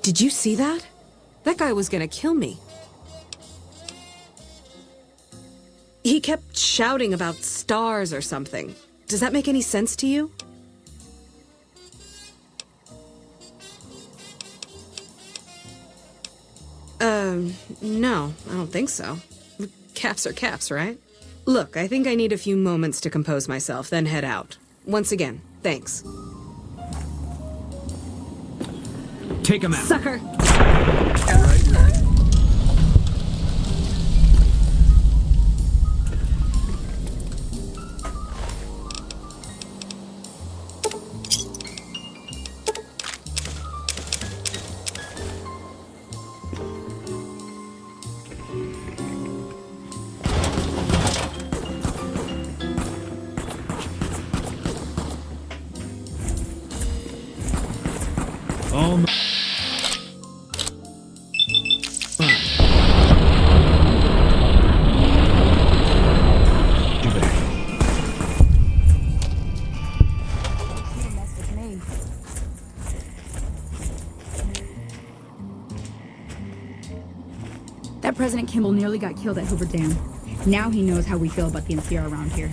Did you see that? That guy was gonna kill me. He kept shouting about stars or something. Does that make any sense to you? No, I don't think so. Caps are caps, right? Look, I think I need a few moments to compose myself, then head out. Once again, thanks. Take him out. Sucker! That President Kimball nearly got killed at Hoover Dam. Now he knows how we feel about the NCR around here.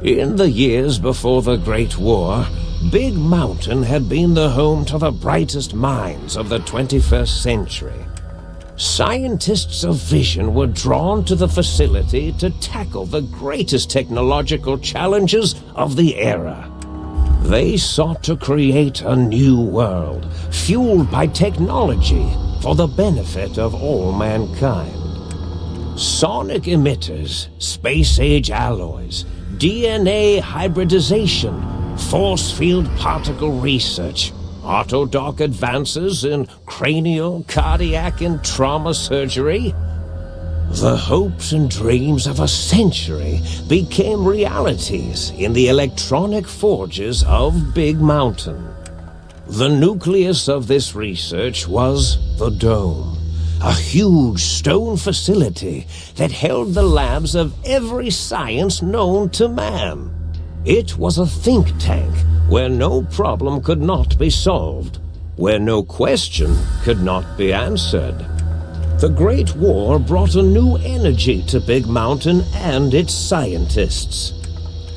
In the years before the Great War, Big Mountain had been the home to the brightest minds of the 21st century. Scientists of vision were drawn to the facility to tackle the greatest technological challenges of the era. They sought to create a new world, fueled by technology for the benefit of all mankind. Sonic emitters, space-age alloys, DNA hybridization, force field particle research, autodoc advances in cranial, cardiac, and trauma surgery. The hopes and dreams of a century became realities in the electronic forges of Big Mountain. The nucleus of this research was the Dome, a huge stone facility that held the labs of every science known to man. It was a think tank where no problem could not be solved, where no question could not be answered. The Great War brought a new energy to Big Mountain and its scientists.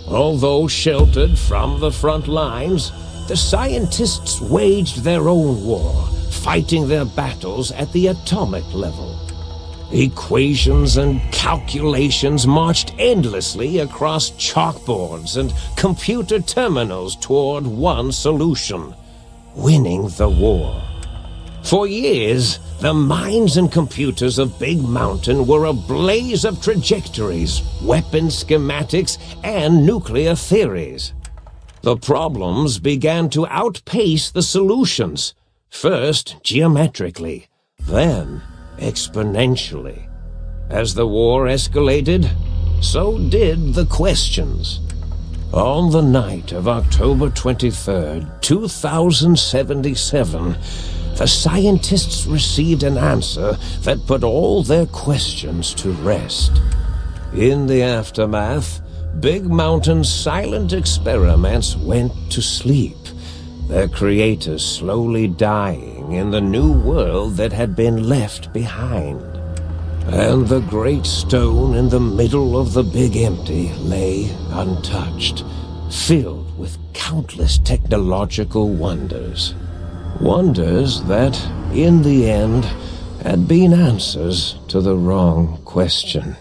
Although sheltered from the front lines, the scientists waged their own war, fighting their battles at the atomic level. Equations and calculations marched endlessly across chalkboards and computer terminals toward one solution: winning the war. For years, the minds and computers of Big Mountain were a blaze of trajectories, weapon schematics, and nuclear theories. The problems began to outpace the solutions. First geometrically, then exponentially. As the war escalated, so did the questions. On the night of October 23rd, 2077, the scientists received an answer that put all their questions to rest. In the aftermath, Big Mountain's silent experiments went to sleep, their creators slowly dying in the new world that had been left behind. and the great stone in the middle of the big empty lay untouched, filled with countless technological wonders. Wonders that, in the end, had been answers to the wrong question.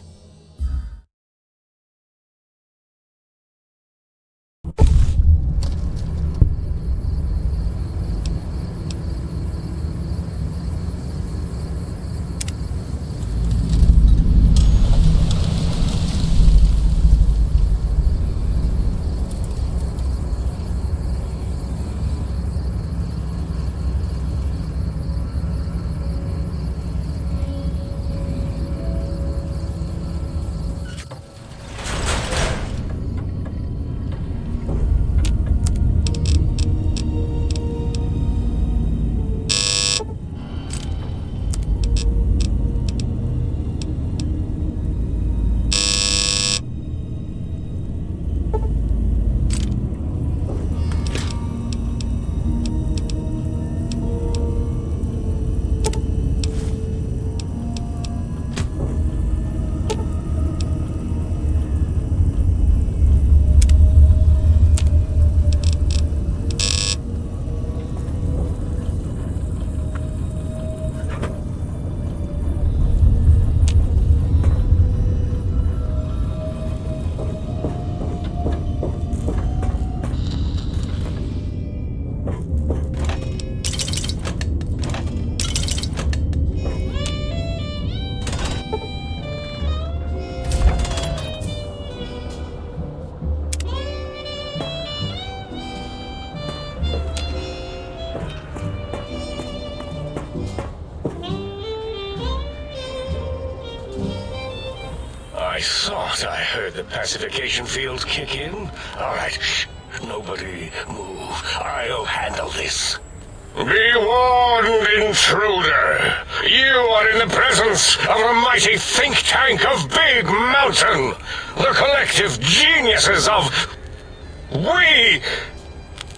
I thought I heard the pacification field kick in. All right, shh. Nobody move. I'll handle this. Be warned, intruder. You are in the presence of a mighty think tank of Big Mountain. The collective geniuses of... We...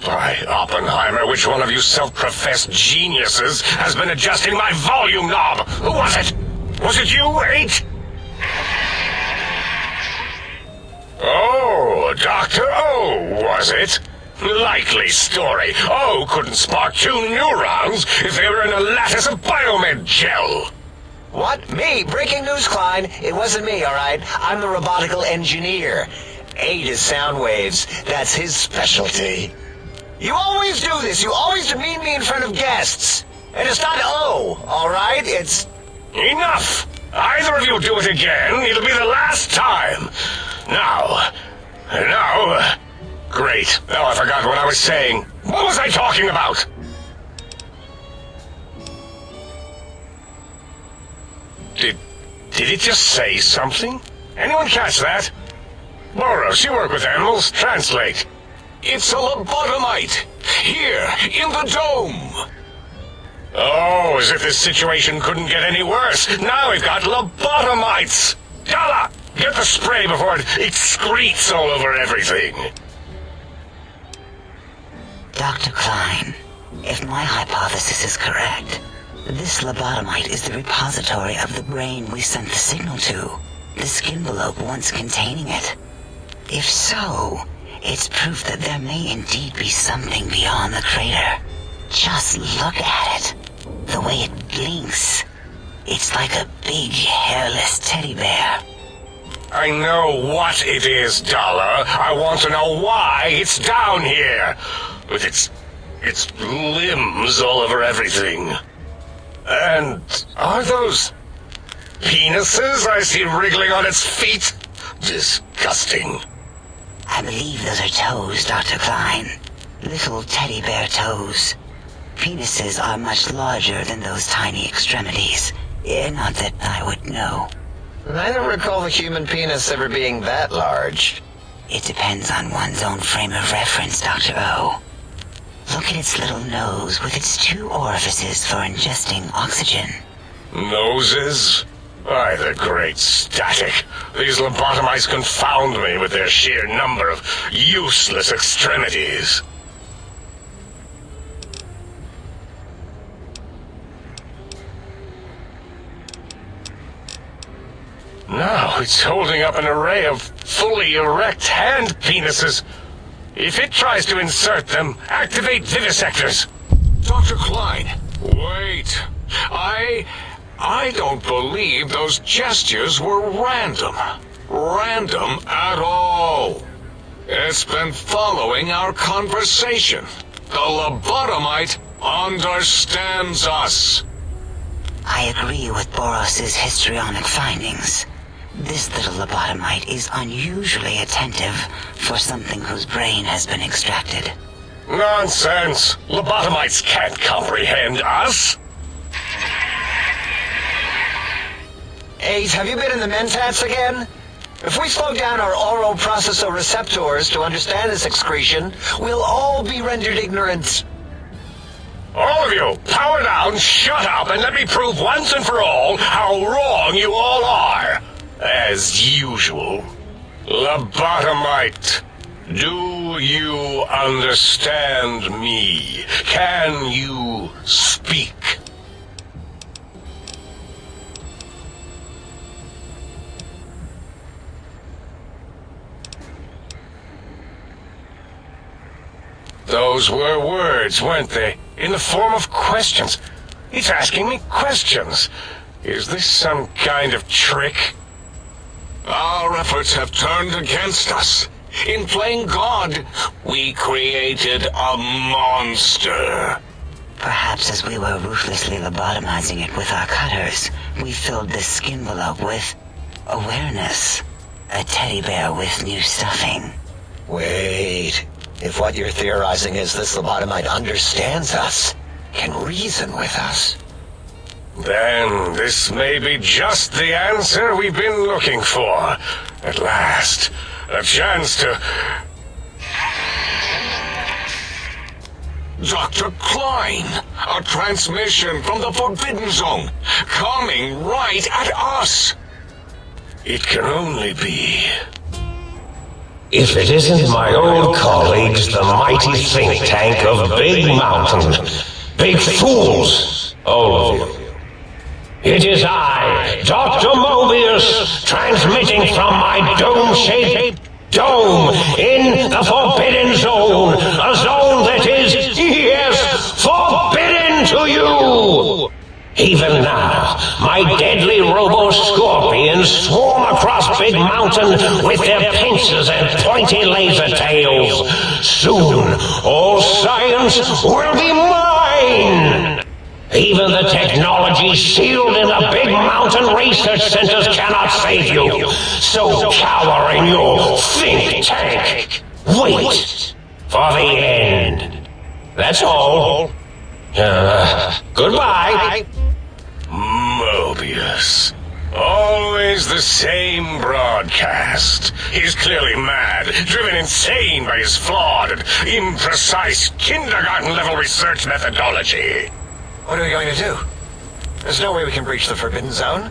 By Oppenheimer, which one of you self-professed geniuses has been adjusting my volume knob? Who was it? Was it you, 8? Oh, Dr. O, was it? Likely story. O couldn't spark 2 neurons if they were in a lattice of biomed gel. What? Me? Breaking news, Klein. It wasn't me, all right? I'm the robotical engineer. 8 is sound waves. That's his specialty. You always do this. You always demean me in front of guests. And it's not O, all right? It's... Enough! Either of you do it again, it'll be the last time. Now... Great. Now I forgot what I was saying. What was I talking about? Did it just say something? Anyone catch that? Boros, you work with animals. Translate. It's a lobotomite. Here, in the dome. Oh, as if this situation couldn't get any worse. Now we've got lobotomites. Dalla, get the spray before it excretes all over everything. Dr. Klein, if my hypothesis is correct, this lobotomite is the repository of the brain we sent the signal to, the skin envelope once containing it. If so, it's proof that there may indeed be something beyond the crater. Just look at it. The way it blinks. It's like a big, hairless teddy bear. I know what it is, Dollar. I want to know why it's down here. With its limbs all over everything. And are those penises I see wriggling on its feet? Disgusting. I believe those are toes, Dr. Klein. Little teddy bear toes. Penises are much larger than those tiny extremities. Not that I would know. I don't recall the human penis ever being that large. It depends on one's own frame of reference, Dr. O. Look at its little nose with its 2 orifices for ingesting oxygen. Noses? By the great static. These lobotomites confound me with their sheer number of useless extremities. Now it's holding up an array of fully erect hand penises. If it tries to insert them, activate vivisectors. Dr. Klein, wait. I don't believe those gestures were random. Random at all. It's been following our conversation. The lobotomite understands us. I agree with Boros's histrionic findings. This little lobotomite is unusually attentive for something whose brain has been extracted. Nonsense! Lobotomites can't comprehend us! Ace, have you been in the mentats again? If we slow down our oral processoreceptors to understand this excretion, we'll all be rendered ignorant. All of you, power down, shut up, and let me prove once and for all how wrong you all are. As usual. Lobotomite, do you understand me? Can you speak? Those were words, weren't they? In the form of questions. He's asking me questions. Is this some kind of trick? Our efforts have turned against us. In playing God, we created a monster. Perhaps as we were ruthlessly lobotomizing it with our cutters, we filled this skin envelope with awareness. A teddy bear with new stuffing. Wait. If what you're theorizing is this lobotomite understands us, can reason with us, then this may be just the answer we've been looking for. At last, a chance to... Dr. Klein, a transmission from the Forbidden Zone, coming right at us. It can only be... If it isn't my old colleagues, the mighty think tank of Big Mountain. Big fools, all of you. It is I, Dr. Mobius, transmitting from my dome-shaped dome in the Forbidden Zone. A zone that is, yes, forbidden to you. Even now, my deadly robo-scorpions swarm across Big Mountain with their pincers and pointy laser tails. Soon, all science will be mine! Even the technology sealed in the Big Mountain research centers cannot save you. So cower in your think tank. Wait for the end. That's all. Goodbye. Mobius. Always the same broadcast. He's clearly mad, driven insane by his flawed and imprecise kindergarten-level research methodology. what are we going to do? There's no way we can breach the Forbidden Zone.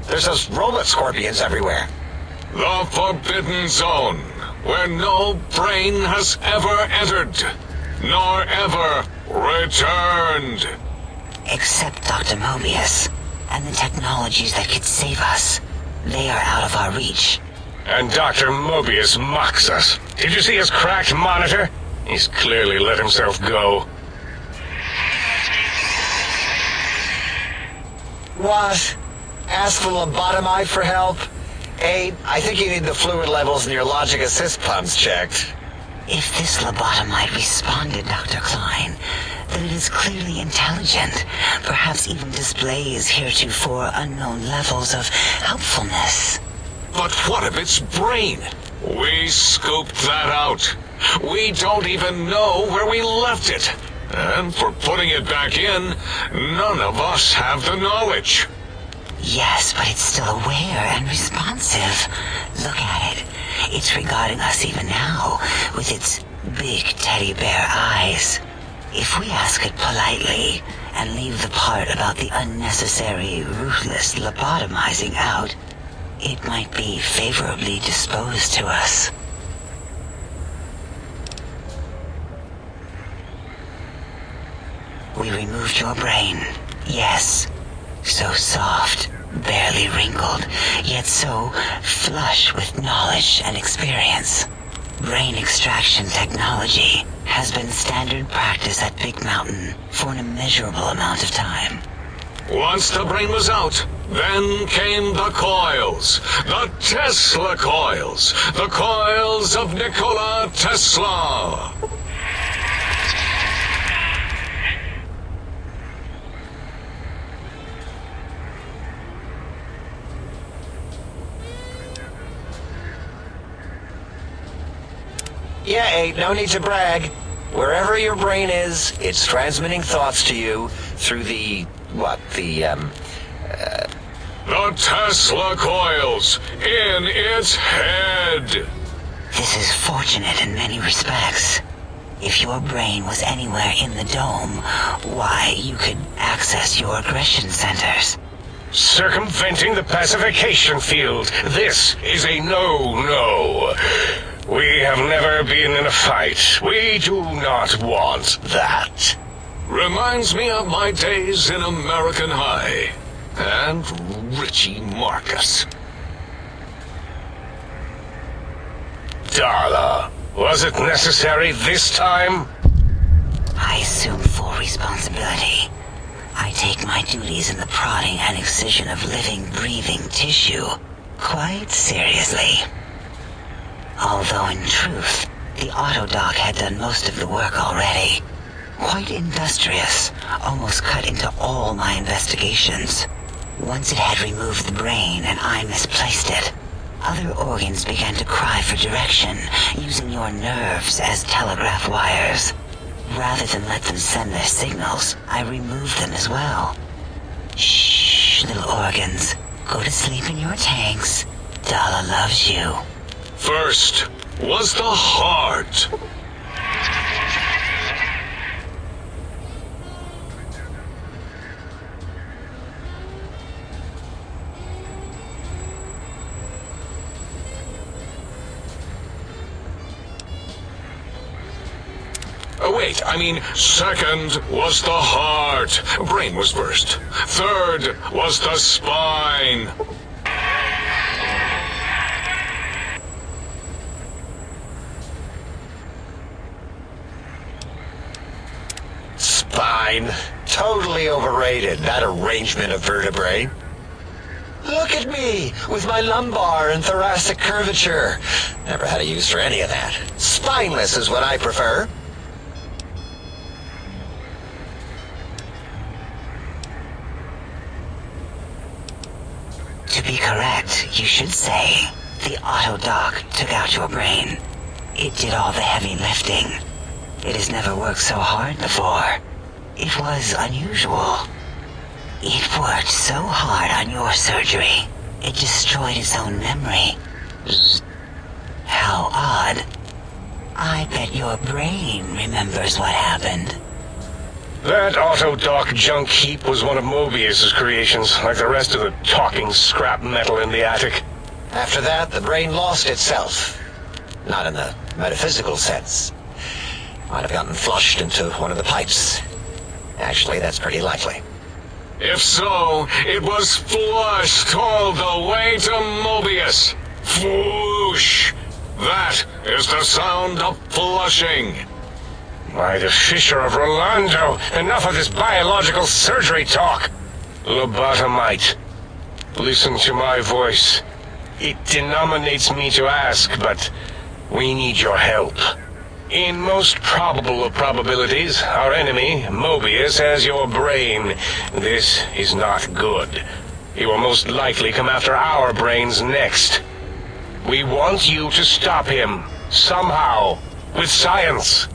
There's those robot scorpions everywhere. The Forbidden Zone, where no brain has ever entered, nor ever returned. Except Dr. Mobius, and the technologies that could save us. They are out of our reach. And Dr. Mobius mocks us. Did you see his cracked monitor? He's clearly let himself go. What? Ask the lobotomite for help? Aid, I think you need the fluid levels in your logic assist pumps checked. If this lobotomite responded, Dr. Klein, then it is clearly intelligent, perhaps even displays heretofore unknown levels of helpfulness. But what of its brain? We scooped that out. We don't even know where we left it. And for putting it back in, none of us have the knowledge. Yes, but it's still aware and responsive. Look at it. It's regarding us even now, with its big teddy bear eyes. If we ask it politely, and leave the part about the unnecessary, ruthless lobotomizing out, it might be favorably disposed to us. We removed your brain, yes. so soft, barely wrinkled, yet so flush with knowledge and experience. Brain extraction technology has been standard practice at Big Mountain for an immeasurable amount of time. Once the brain was out, then came the coils. The Tesla coils. The coils of Nikola Tesla. Yeah, ain't no need to brag. Wherever your brain is, it's transmitting thoughts to you through the Tesla coils in its head. This is fortunate in many respects. If your brain was anywhere in the dome, why, you could access your aggression centers. Circumventing the pacification field. This is a no-no. We have never been in a fight. We do not want that. Reminds me of my days in American High. And Richie Marcus. Darla, was it necessary this time? I assume full responsibility. I take my duties in the prodding and excision of living, breathing tissue quite seriously. Although in truth, the autodoc had done most of the work already. Quite industrious, almost cut into all my investigations. Once it had removed the brain and I misplaced it, other organs began to cry for direction, using your nerves as telegraph wires. Rather than let them send their signals, I removed them as well. Shh, little organs. Go to sleep in your tanks. Dala loves you. First was the heart. Second was the heart. Brain was first. Third was the spine. Spine. Totally overrated, that arrangement of vertebrae. Look at me, with my lumbar and thoracic curvature. Never had a use for any of that. Spineless is what I prefer. To be correct, you should say, the autodoc took out your brain. It did all the heavy lifting. It has never worked so hard before. It was unusual. It worked so hard on your surgery, it destroyed its own memory. How odd. I bet your brain remembers what happened. That autodoc junk heap was one of Mobius's creations, like the rest of the talking scrap metal in the attic. After that, the brain lost itself. Not in the metaphysical sense. Might have gotten flushed into one of the pipes. Actually, that's pretty likely. If so, it was flushed all the way to Mobius. Flush! That is the sound of flushing. By the Fisher of Rolando, enough of this biological surgery talk. Lobotomite, listen to my voice. It denominates me to ask, but we need your help. In most probable of probabilities, our enemy, Mobius, has your brain. This is not good. He will most likely come after our brains next. We want you to stop him, somehow, with science.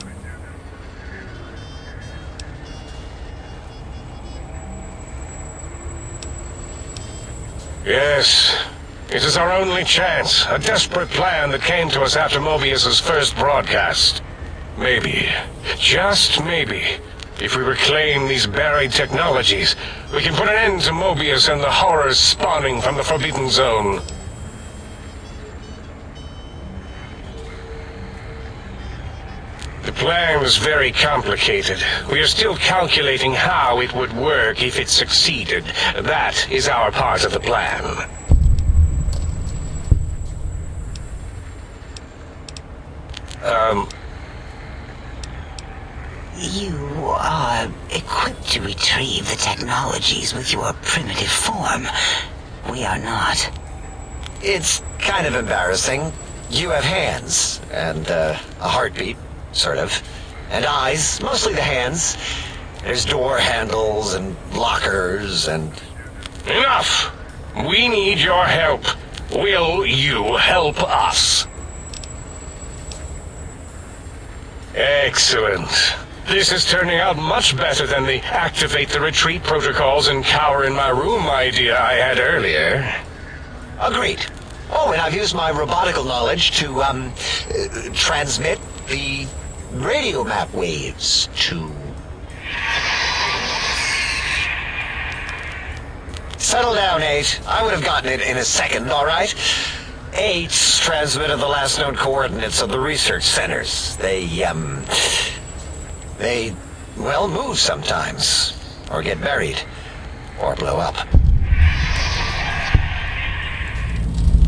Yes, it is our only chance, a desperate plan that came to us after Mobius's first broadcast. Maybe, just maybe, if we reclaim these buried technologies, we can put an end to Mobius and the horrors spawning from the Forbidden Zone. The plan was very complicated. We are still calculating how it would work if it succeeded. That is our part of the plan. You are equipped to retrieve the technologies with your primitive form. We are not. It's kind of embarrassing. You have hands, and a heartbeat, sort of. And eyes, mostly the hands. There's door handles and lockers and... Enough! We need your help. Will you help us? Excellent. This is turning out much better than the activate the retreat protocols and cower in my room idea I had earlier. Agreed. Oh, and I've used my robotical knowledge to, transmit the radio map waves to... Settle down, 8. I would have gotten it in a second, all right? 8's transmitted the last known coordinates of the research centers. They, well, move sometimes. Or get buried. Or blow up.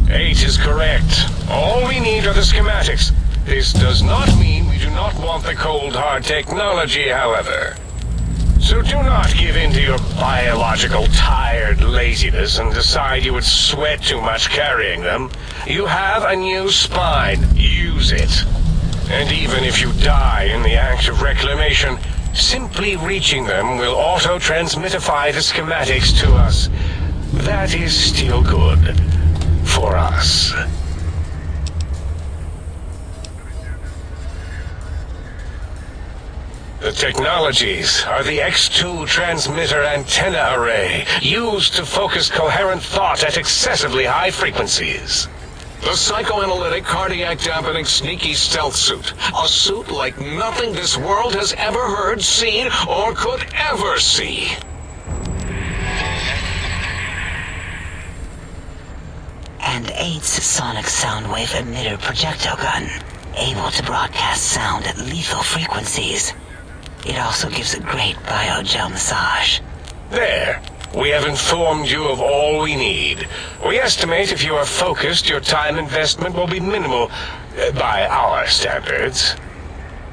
8 is correct. All we need are the schematics. This does not mean we do not want the cold hard technology, however. So do not give in to your biological tired laziness and decide you would sweat too much carrying them. You have a new spine. Use it. And even if you die in the act of reclamation, simply reaching them will auto-transmitify the schematics to us. That is still good. For us. The technologies are the X2 transmitter antenna array, used to focus coherent thought at excessively high frequencies. The psychoanalytic, cardiac dampening, sneaky stealth suit. A suit like nothing this world has ever heard, seen, or could ever see. And 8's sonic sound wave emitter projectile gun, able to broadcast sound at lethal frequencies. It also gives a great biogel massage. There. We have informed you of all we need. We estimate if you are focused, your time investment will be minimal, by our standards.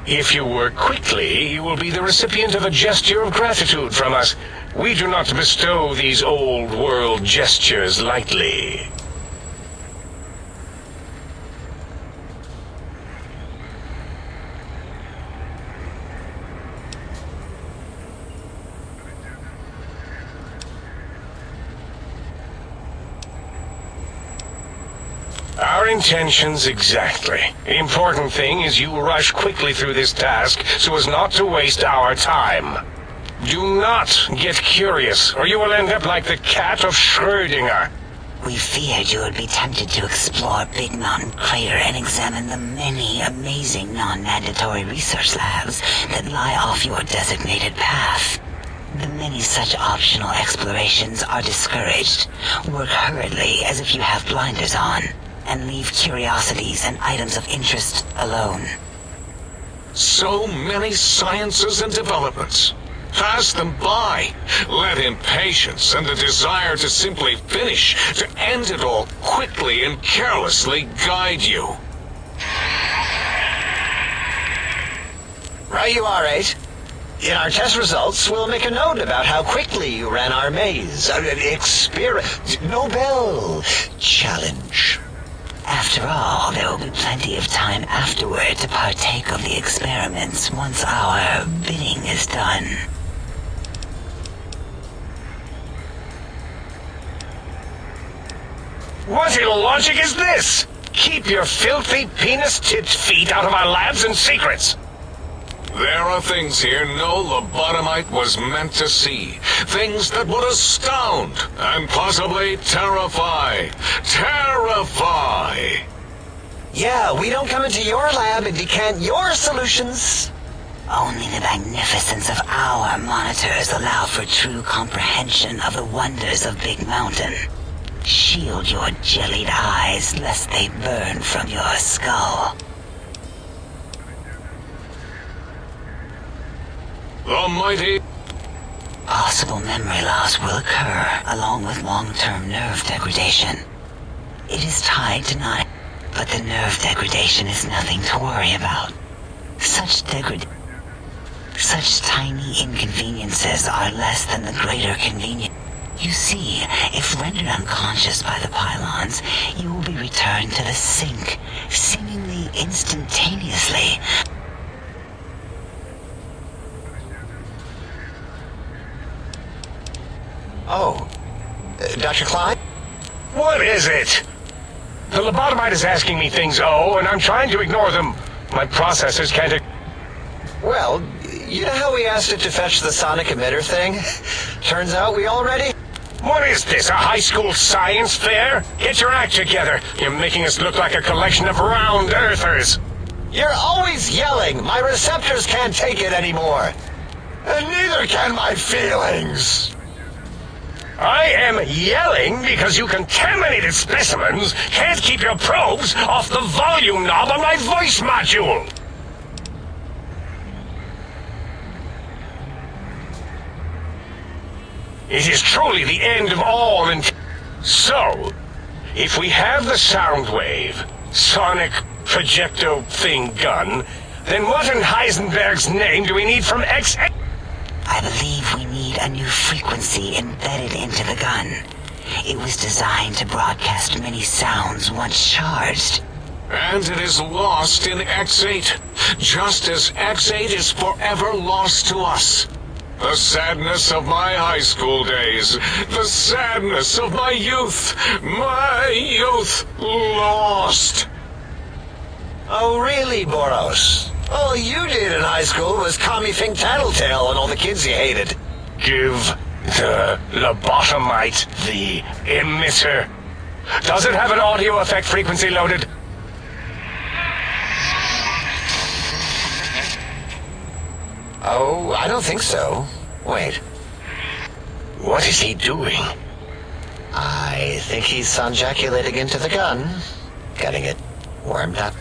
If you work quickly, you will be the recipient of a gesture of gratitude from us. We do not bestow these old-world gestures lightly. Our intentions exactly. The important thing is you rush quickly through this task so as not to waste our time. Do not get curious, or you will end up like the cat of Schrödinger. We feared you would be tempted to explore Big Mountain Crater and examine the many amazing non-mandatory research labs that lie off your designated path. The many such optional explorations are discouraged. Work hurriedly as if you have blinders on, and leave curiosities and items of interest alone. So many sciences and developments. Pass them by. Let impatience and the desire to simply finish, to end it all quickly and carelessly guide you. Right you are, 8. In our test results, we'll make a note about how quickly you ran our maze. Nobel challenge. After all, there will be plenty of time afterward to partake of the experiments once our bidding is done. What illogic is this? Keep your filthy penis-tipped feet out of our labs and secrets. There are things here no lobotomite was meant to see. Things that would astound and possibly terrify. Terrify! Yeah, we don't come into your lab and decant your solutions. Only the magnificence of our monitors allow for true comprehension of the wonders of Big Mountain. Shield your jellied eyes lest they burn from your skull. The mighty... Possible memory loss will occur, along with long-term nerve degradation. It is tied to not... But the nerve degradation is nothing to worry about. Such tiny inconveniences are less than the greater convenience. You see, if rendered unconscious by the pylons, you will be returned to the sink, seemingly instantaneously. Oh, Dr. Klein? What is it? The lobotomite is asking me things, and I'm trying to ignore them. My processors can't... Well, you know how we asked it to fetch the sonic emitter thing? Turns out we already... What is this, a high school science fair? Get your act together. You're making us look like a collection of round earthers. You're always yelling. My receptors can't take it anymore. And neither can my feelings. I am yelling because you contaminated specimens can't keep your probes off the volume knob on my voice module. It is truly the end of all So, if we have the sound wave, sonic projecto thing gun, then what in Heisenberg's name do we need from X? I believe we need a new frequency embedded into the gun. It was designed to broadcast many sounds once charged. And it is lost in X8, just as X8 is forever lost to us. The sadness of my high school days, the sadness of my youth lost. Oh, really, Boros? All you did in high school was call me Fink Tattletale and all the kids you hated. Give the lobotomite the emitter. Does it have an audio effect frequency loaded? Oh, I don't think so. Wait. What is he doing? I think he's sonjaculating into the gun. Getting it warmed up.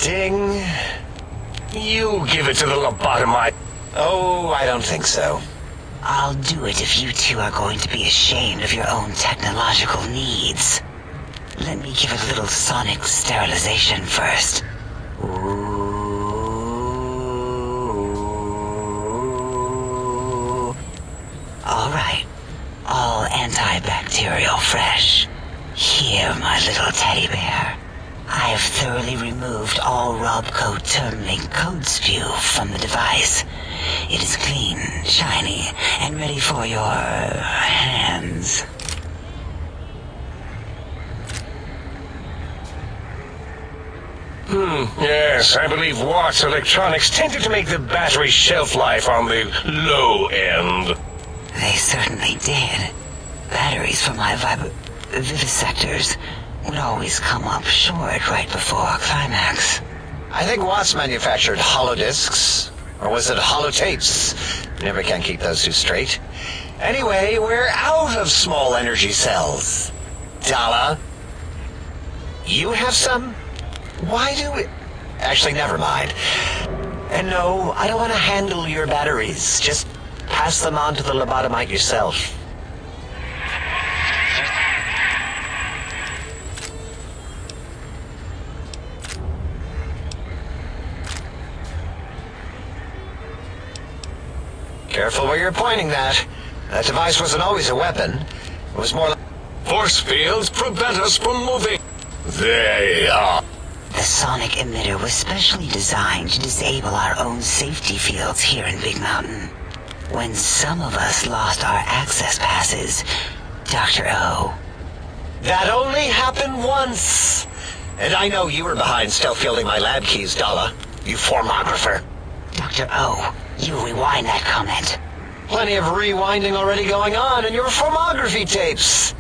Ding. You give it to the lobotomite. Oh, I don't think so. I'll do it if you two are going to be ashamed of your own technological needs. Let me give it a little sonic sterilization first. Ooh. All right. All antibacterial fresh. Here, my little teddy bear. I have thoroughly removed all Robco terminate code spew from the device. It is clean, shiny, and ready for your hands. Yes, I believe Watts Electronics tended to make the battery shelf life on the low end. They certainly did. Batteries for my vivisectors would always come up short right before climax. I think Watts manufactured holodiscs. Or was it holotapes? Never can keep those two straight. Anyway, we're out of small energy cells. Dala? You have some? Why do we... Actually, never mind. And no, I don't want to handle your batteries. Just pass them on to the lobotomite yourself. Careful where you're pointing that. That device wasn't always a weapon. It was more like... Force fields prevent us from moving. They are. The sonic emitter was specially designed to disable our own safety fields here in Big Mountain. When some of us lost our access passes, Dr. O... That only happened once. And I know you were behind stealth fielding my lab keys, Dala. You formographer. Dr. O, you rewind that comment. Plenty of rewinding already going on in your formography tapes.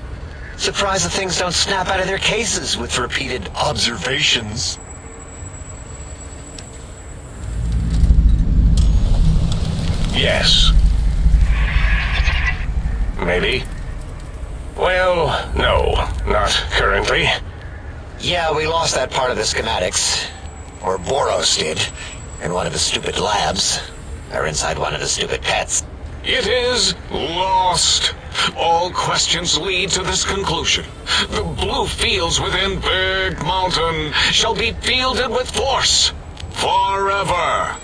Surprised the things don't snap out of their cases with repeated observations. Yes. Maybe. Well, no, not currently. Yeah, we lost that part of the schematics. Or Boros did. in one of his stupid labs, or inside one of his stupid pets. It is lost. All questions lead to this conclusion. The blue fields within Big Mountain shall be fielded with force forever.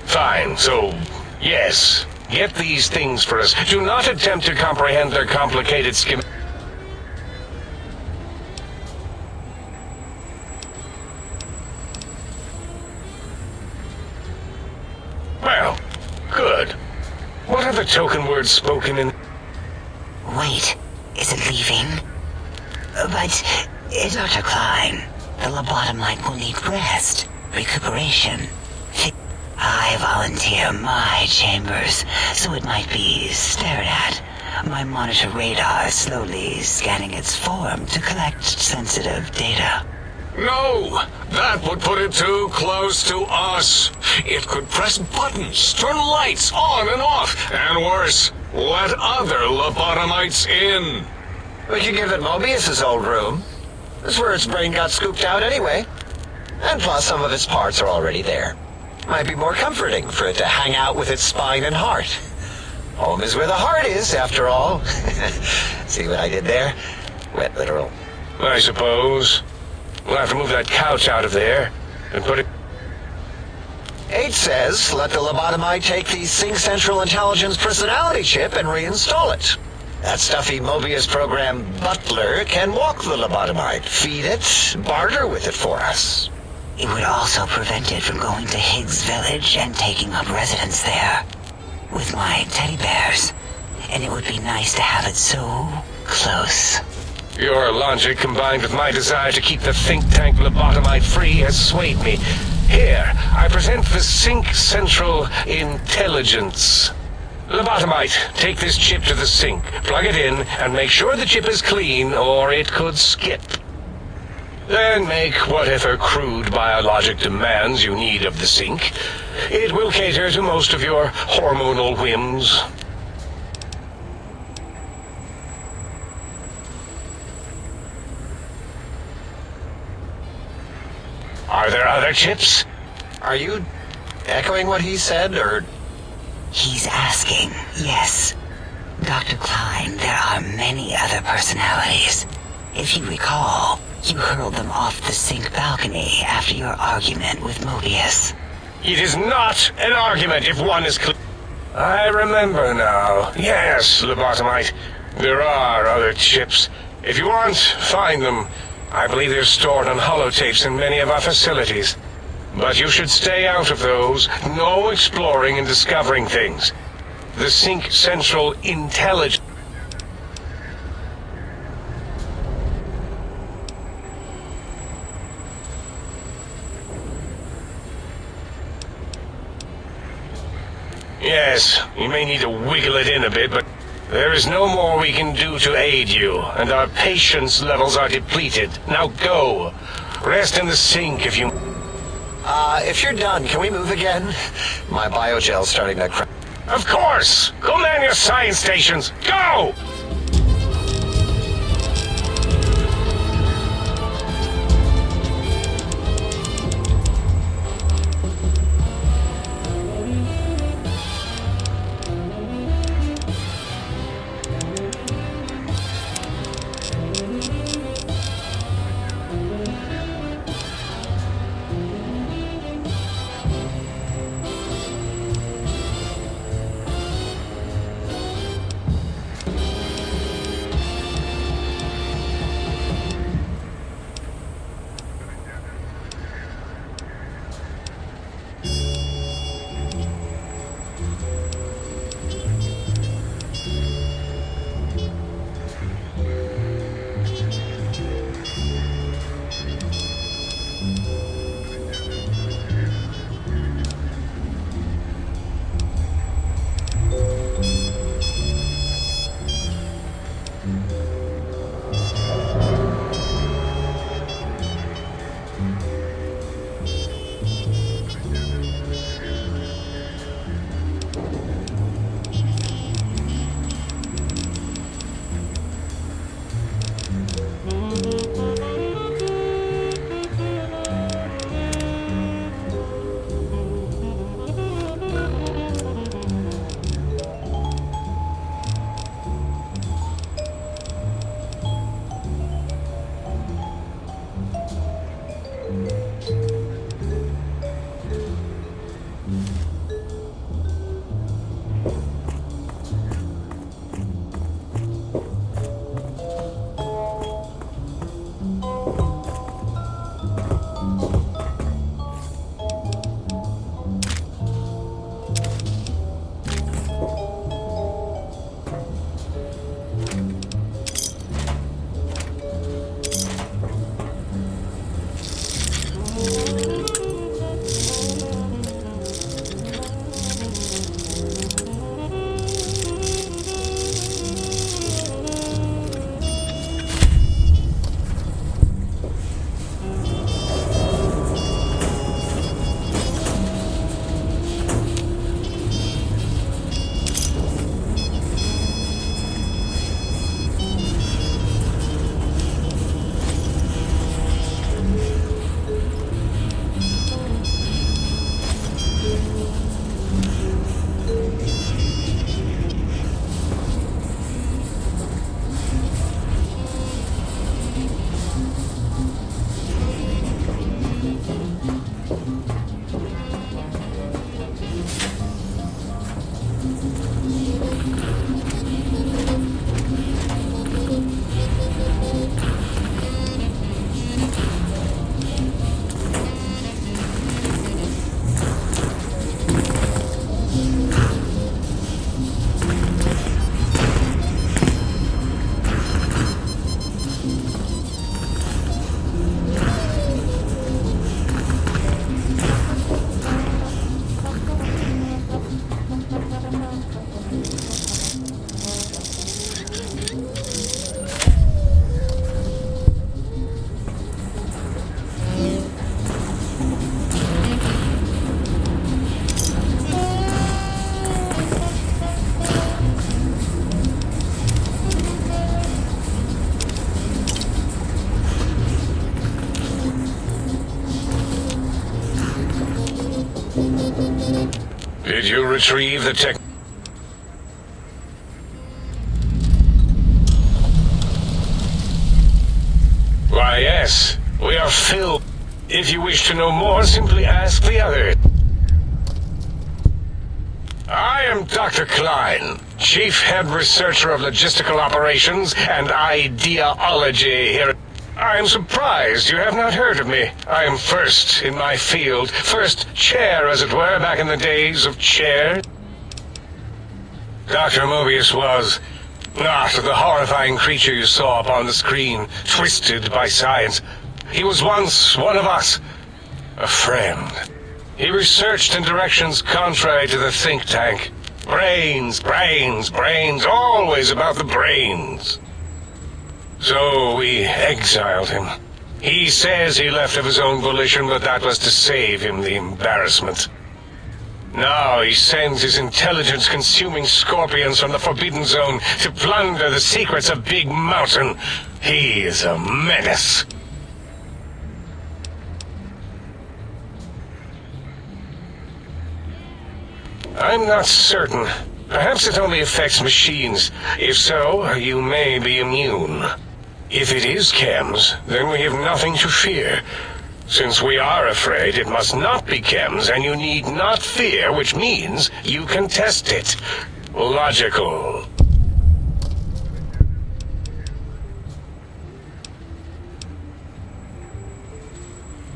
Fine, so, yes. Get these things for us. Do not attempt to comprehend their complicated scheme. Well, good. What are the token words spoken in? Wait, is it leaving? But, Dr. Klein, the lobotomite will need rest, recuperation. I volunteer my chambers, so it might be stared at. My monitor radar slowly scanning its form to collect sensitive data. No, that would put it too close to us. It could press buttons, turn lights on and off, and worse, let other lobotomites in. We could give it Mobius's old room. That's where its brain got scooped out anyway. And plus, some of its parts are already there. Might be more comforting for it to hang out with its spine and heart. Home is where the heart is, after all. See what I did there? Wet literal. I suppose. We'll have to move that couch out of there and put it... 8 says, let the lobotomite take the Sync Central Intelligence personality chip and reinstall it. That stuffy Mobius program butler can walk the lobotomite, feed it, barter with it for us. It would also prevent it from going to Higgs Village and taking up residence there with my teddy bears. And it would be nice to have it so close. Your logic combined with my desire to keep the think tank lobotomite free has swayed me. Here, I present the Sync Central Intelligence. Lobotomite, take this chip to the sink, plug it in, and make sure the chip is clean, or it could skip. Then make whatever crude biologic demands you need of the sink. It will cater to most of your hormonal whims. Are there other chips? Are you echoing what he said, or... He's asking, yes. Dr. Klein, there are many other personalities. If you recall, you hurled them off the sink balcony after your argument with Mobius. It is not an argument if one is clear. I remember now. Yes, lobotomite. There are other chips. If you want, find them. I believe they're stored on holotapes in many of our facilities. But you should stay out of those. No exploring and discovering things. The Sync Central Intelligence... Yes, you may need to wiggle it in a bit, but there is no more we can do to aid you, and our patience levels are depleted. Now go. Rest in the sink if you... if you're done, can we move again? My biogel's starting to crack. Of course! Go man your science stations! Go! Did you retrieve the tech? Why, yes. We are filled. If you wish to know more, simply ask the other. I am Dr. Klein, Chief Head Researcher of Logistical Operations and Ideology here. I am surprised you have not heard of me. I am first in my field, first chair, as it were, back in the days of chair. Dr. Mobius was not the horrifying creature you saw upon the screen, twisted by science. He was once one of us, a friend. He researched in directions contrary to the think tank. Brains, brains, brains, always about the brains. So we exiled him. He says he left of his own volition, but that was to save him the embarrassment. Now he sends his intelligence-consuming scorpions from the Forbidden Zone to plunder the secrets of Big Mountain. He is a menace. I'm not certain. Perhaps it only affects machines. If so, you may be immune. If it is chems, then we have nothing to fear. Since we are afraid, it must not be chems, and you need not fear, which means you can test it. Logical.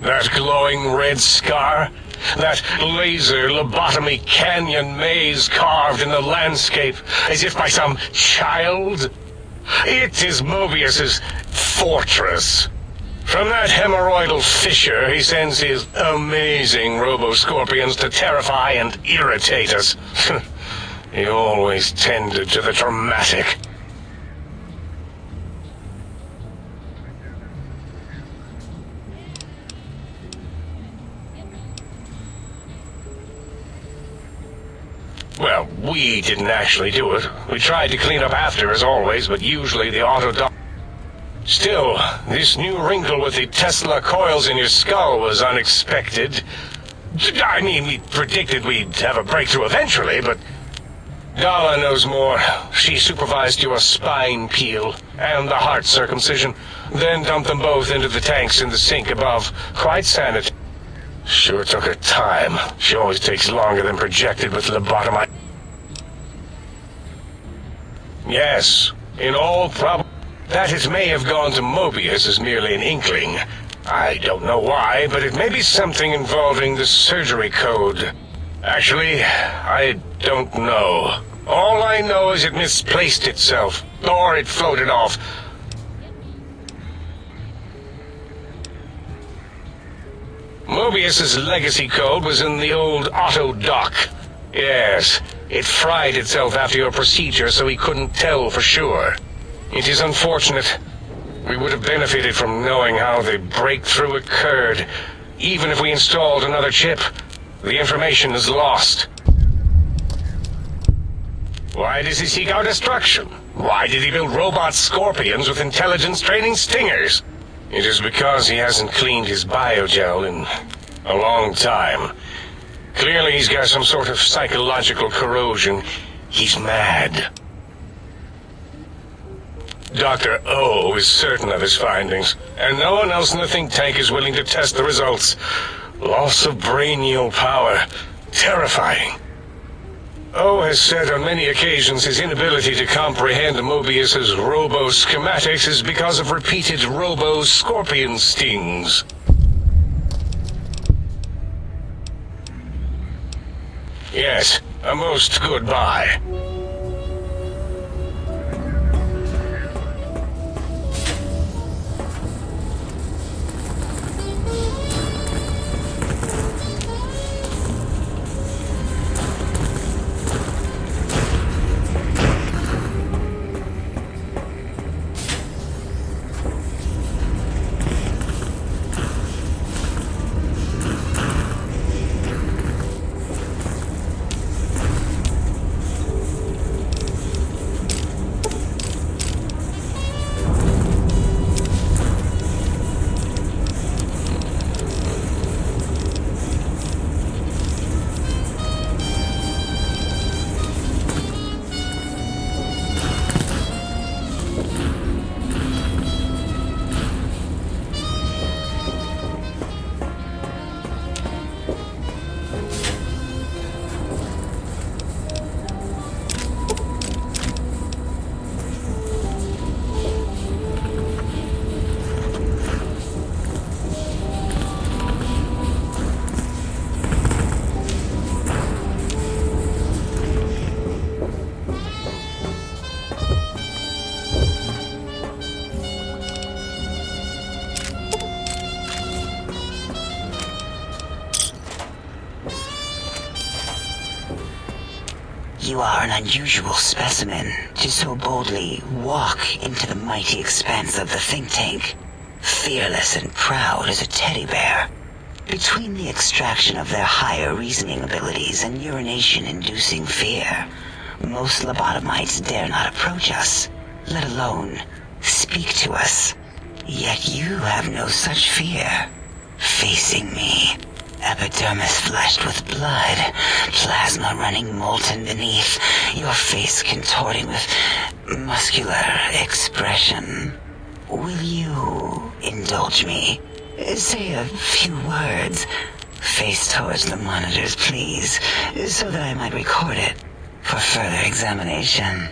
That glowing red scar? That laser lobotomy canyon maze carved in the landscape, as if by some child? It is Mobius's fortress. From that hemorrhoidal fissure, he sends his amazing robo-scorpions to terrify and irritate us. He always tended to the dramatic. Well, we didn't actually do it. We tried to clean up after, as always, but usually the auto-doc... Still, this new wrinkle with the Tesla coils in your skull was unexpected. I mean, we predicted we'd have a breakthrough eventually, but... Dala knows more. She supervised your spine peel and the heart circumcision, then dumped them both into the tanks in the sink above. Quite sanitary. Sure took her time. She always takes longer than projected with lobotomy. Yes, in all probability, that it may have gone to Mobius is merely an inkling. I don't know why, but it may be something involving the surgery code. Actually, I don't know. All I know is it misplaced itself, or it floated off. Mobius's legacy code was in the old auto dock. Yes, it fried itself after your procedure, so he couldn't tell for sure. It is unfortunate. We would have benefited from knowing how the breakthrough occurred. Even if we installed another chip, the information is lost. Why does he seek our destruction? Why did he build robot scorpions with intelligence training stingers? It is because he hasn't cleaned his biogel in a long time. Clearly he's got some sort of psychological corrosion. He's mad. Dr. O is certain of his findings, and no one else in the think tank is willing to test the results. Loss of brainial power. Terrifying. O has said on many occasions his inability to comprehend Mobius's robo-schematics is because of repeated robo-scorpion stings. Yes, a most good buy. You are an unusual specimen to so boldly walk into the mighty expanse of the think tank, fearless and proud as a teddy bear. Between the extraction of their higher reasoning abilities and urination-inducing fear, most lobotomites dare not approach us, let alone speak to us. Yet you have no such fear. Facing me, epidermis flushed with blood, plasma running molten beneath, your face contorting with muscular expression. Will you indulge me? Say a few words. Face towards the monitors, please, so that I might record it for further examination.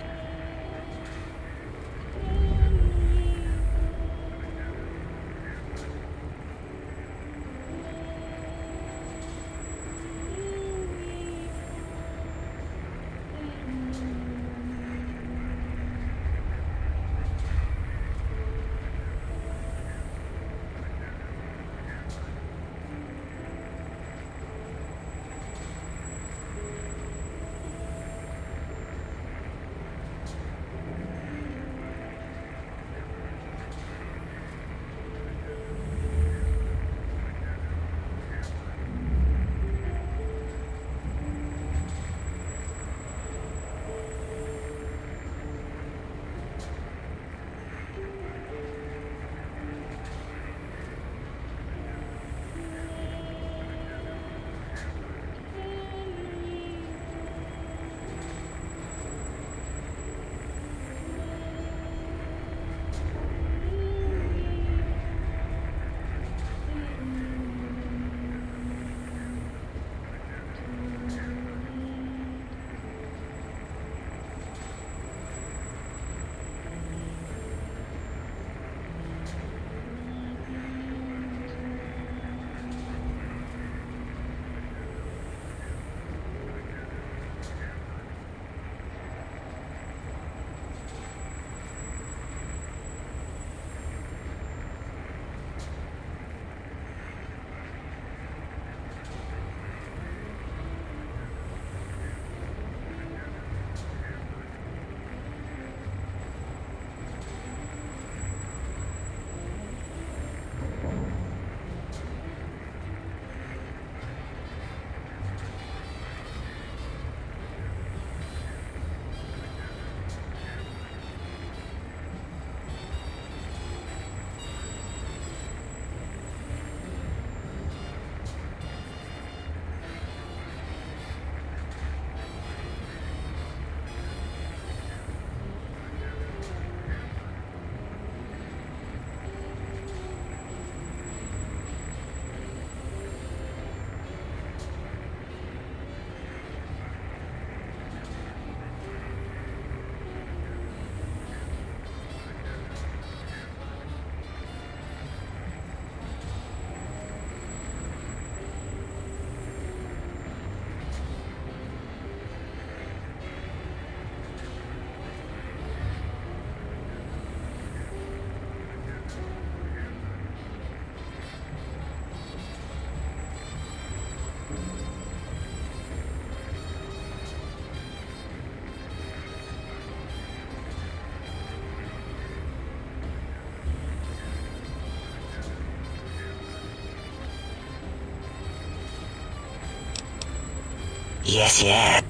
Yes, yes.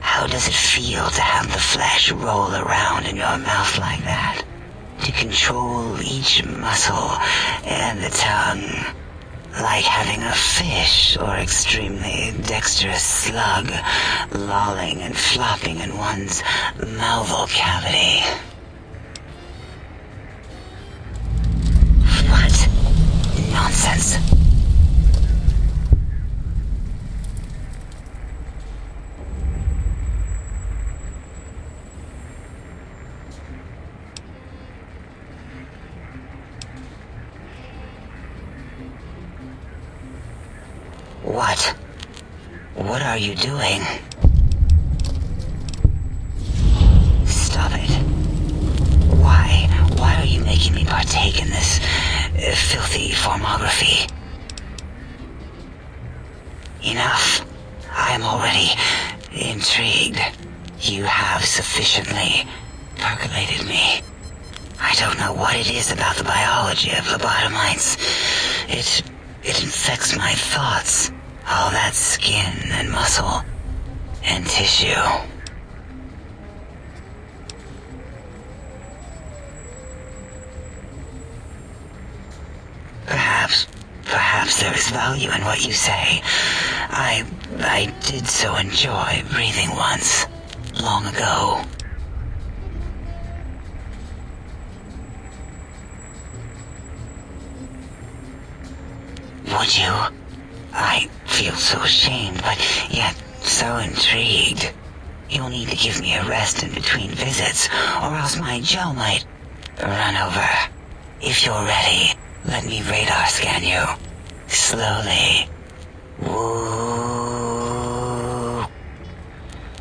How does it feel to have the flesh roll around in your mouth like that? To control each muscle and the tongue, like having a fish or extremely dexterous slug lolling and flopping in one's mouthal cavity. What? Nonsense. What? What are you doing? Stop it. Why? Why are you making me partake in this filthy formography? Enough. I am already intrigued. You have sufficiently percolated me. I don't know what it is about the biology of lobotomites. It infects my thoughts. All that skin and muscle and tissue. Perhaps there is value in what you say. I did so enjoy breathing once, long ago. Would you? I feel so ashamed, but yet so intrigued. You'll need to give me a rest in between visits, or else my gel might run over. If you're ready, let me radar scan you. Slowly. Woo.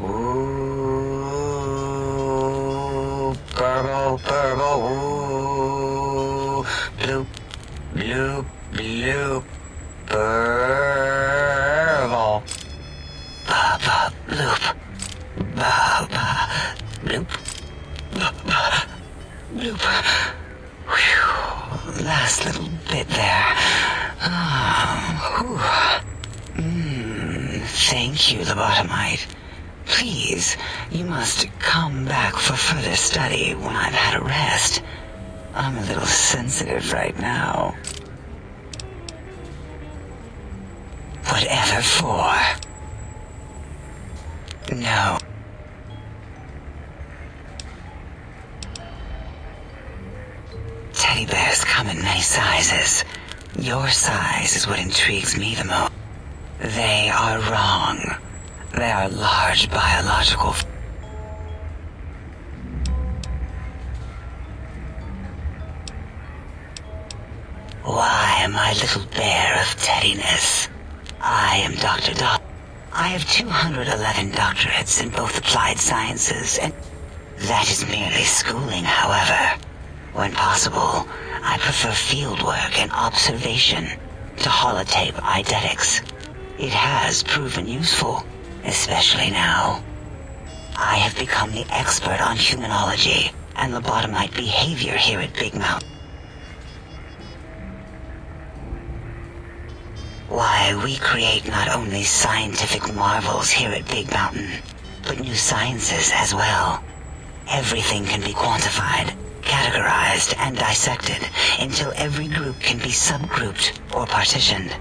Woo. Purple, purple, woo. Bloop, bloop, bloop. Purple. Ba-ba, bloop. Ba-ba, bloop. Ba-ba, bloop. Whew. Last little bit there. Thank you, lobotomite. Please, you must come back for further study when I've had a rest. I'm a little sensitive right now. Whatever for. No. Teddy bears come in many sizes. Your size is what intrigues me the most. They are wrong. They are large biological... Why, my little bear of teddiness. I am Dr. Doc. I have 211 doctorates in both applied sciences, and that is merely schooling, however. When possible, I prefer fieldwork and observation to holotape eidetics. It has proven useful, especially now. I have become the expert on humanology and lobotomite behavior here at Big Mountain. Why, we create not only scientific marvels here at Big Mountain, but new sciences as well. Everything can be quantified, categorized, and dissected until every group can be subgrouped or partitioned.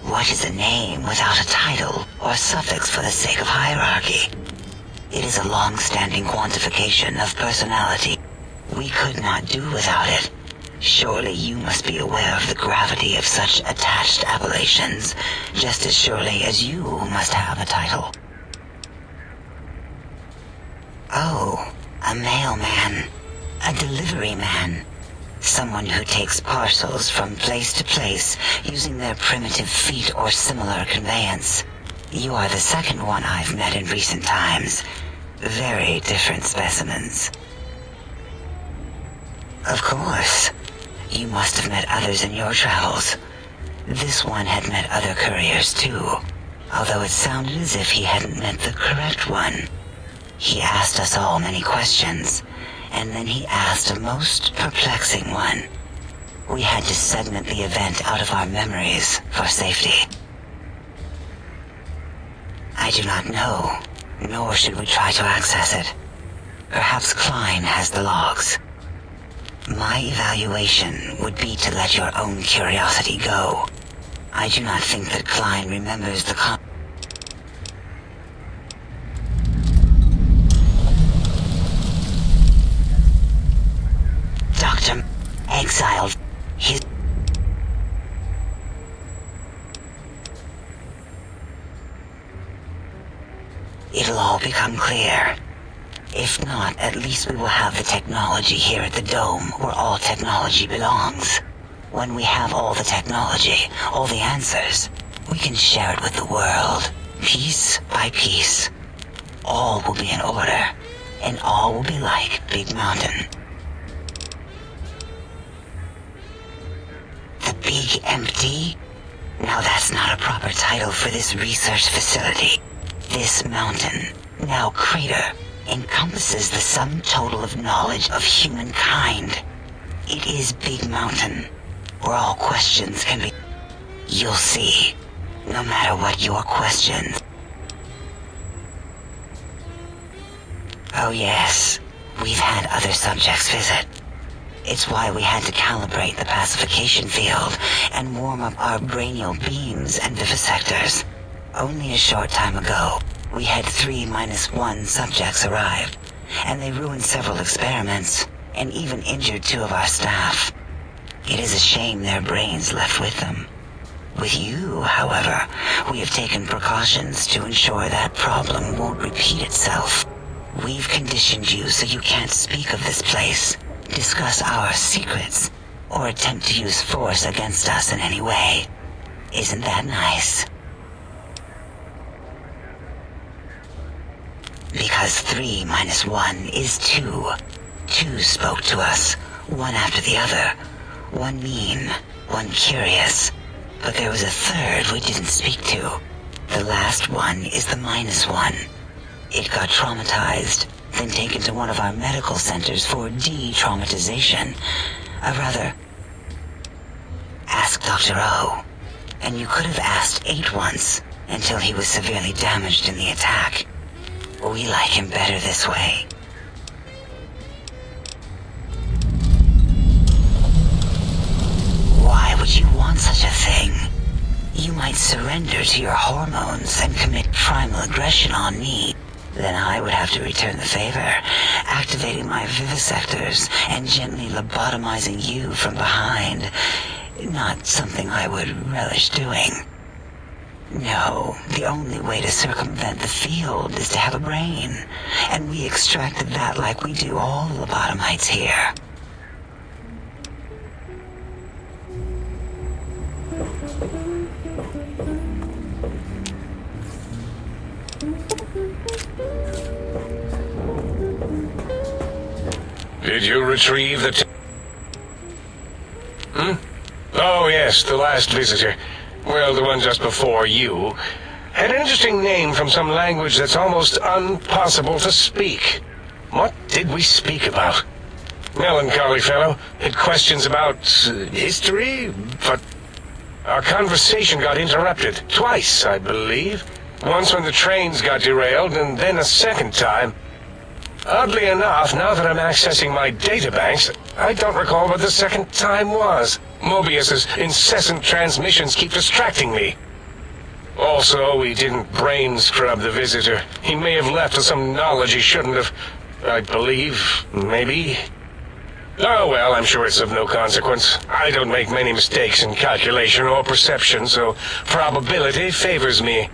What is a name without a title or suffix for the sake of hierarchy? It is a long-standing quantification of personality. We could not do without it. Surely you must be aware of the gravity of such attached appellations, just as surely as you must have a title. Oh, a mailman. A delivery man. Someone who takes parcels from place to place using their primitive feet or similar conveyance. You are the second one I've met in recent times. Very different specimens. Of course. You must have met others in your travels. This one had met other couriers too, although it sounded as if he hadn't met the correct one. He asked us all many questions, and then he asked a most perplexing one. We had to segment the event out of our memories for safety. do not know, nor should we try to access it. Perhaps Klein has the logs. My evaluation would be to let your own curiosity go. I do not think that Klein remembers the Dr. exiled his... It'll all become clear. If not, at least we will have the technology here at the Dome, where all technology belongs. When we have all the technology, all the answers, we can share it with the world, piece by piece. All will be in order, and all will be like Big Mountain. The Big Empty? Now that's not a proper title for this research facility. This mountain, now crater, encompasses the sum total of knowledge of humankind. It is Big Mountain, where all questions can be... You'll see, no matter what your questions. Oh yes, we've had other subjects visit. It's why we had to calibrate the pacification field and warm up our brainial beams and vivisectors. Only a short time ago, we had 3-1 subjects arrive, and they ruined several experiments, and even injured 2 of our staff. It is a shame their brains left with them. With you, however, we have taken precautions to ensure that problem won't repeat itself. We've conditioned you so you can't speak of this place, discuss our secrets, or attempt to use force against us in any way. Isn't that nice? Because 3-1 is 2. 2 spoke to us, one after the other. One mean, one curious. But there was a third we didn't speak to. The last one is the -1. It got traumatized, then taken to one of our medical centers for de-traumatization. Ask Dr. O. And you could have asked 8 once, until he was severely damaged in the attack. We like him better this way. Why would you want such a thing? You might surrender to your hormones and commit primal aggression on me. Then I would have to return the favor, activating my vivisectors and gently lobotomizing you from behind. Not something I would relish doing. No, the only way to circumvent the field is to have a brain, and we extracted that like we do all lobotomites here. Did you retrieve the... Oh, yes, the last visitor. Well, the one just before you. Had an interesting name from some language that's almost impossible to speak. What did we speak about? Melancholy fellow. Had questions about history, but our conversation got interrupted. Twice, I believe. Once when the trains got derailed, and then a second time. Oddly enough, now that I'm accessing my databanks, I don't recall what the second time was. Mobius's incessant transmissions keep distracting me. Also, we didn't brain scrub the visitor. He may have left with some knowledge he shouldn't have. I believe, maybe. Oh well, I'm sure it's of no consequence. I don't make many mistakes in calculation or perception, so probability favors me.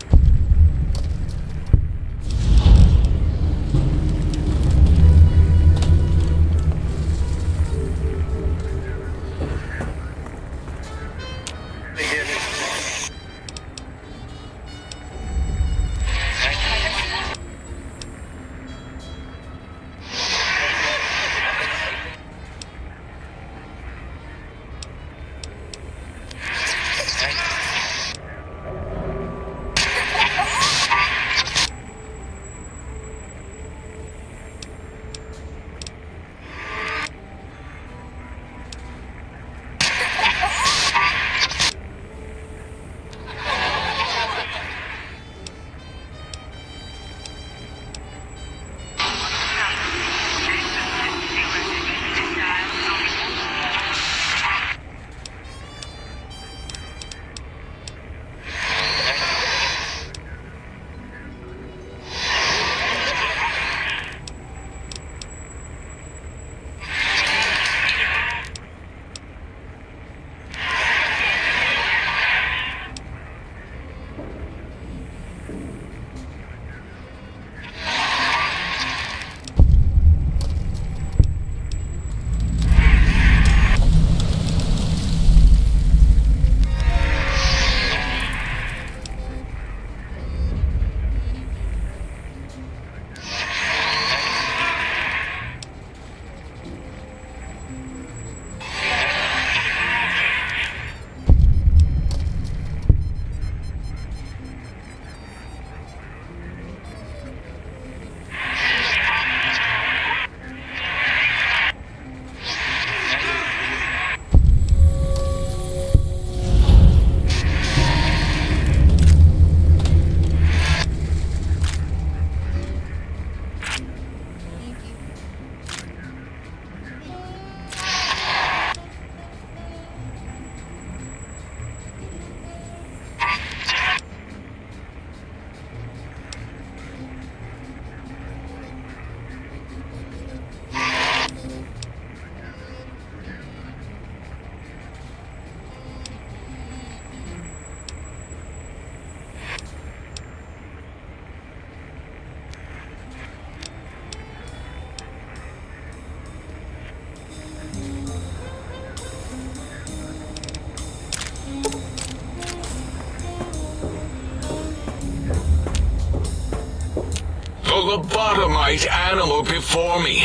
lobotomite animal before me.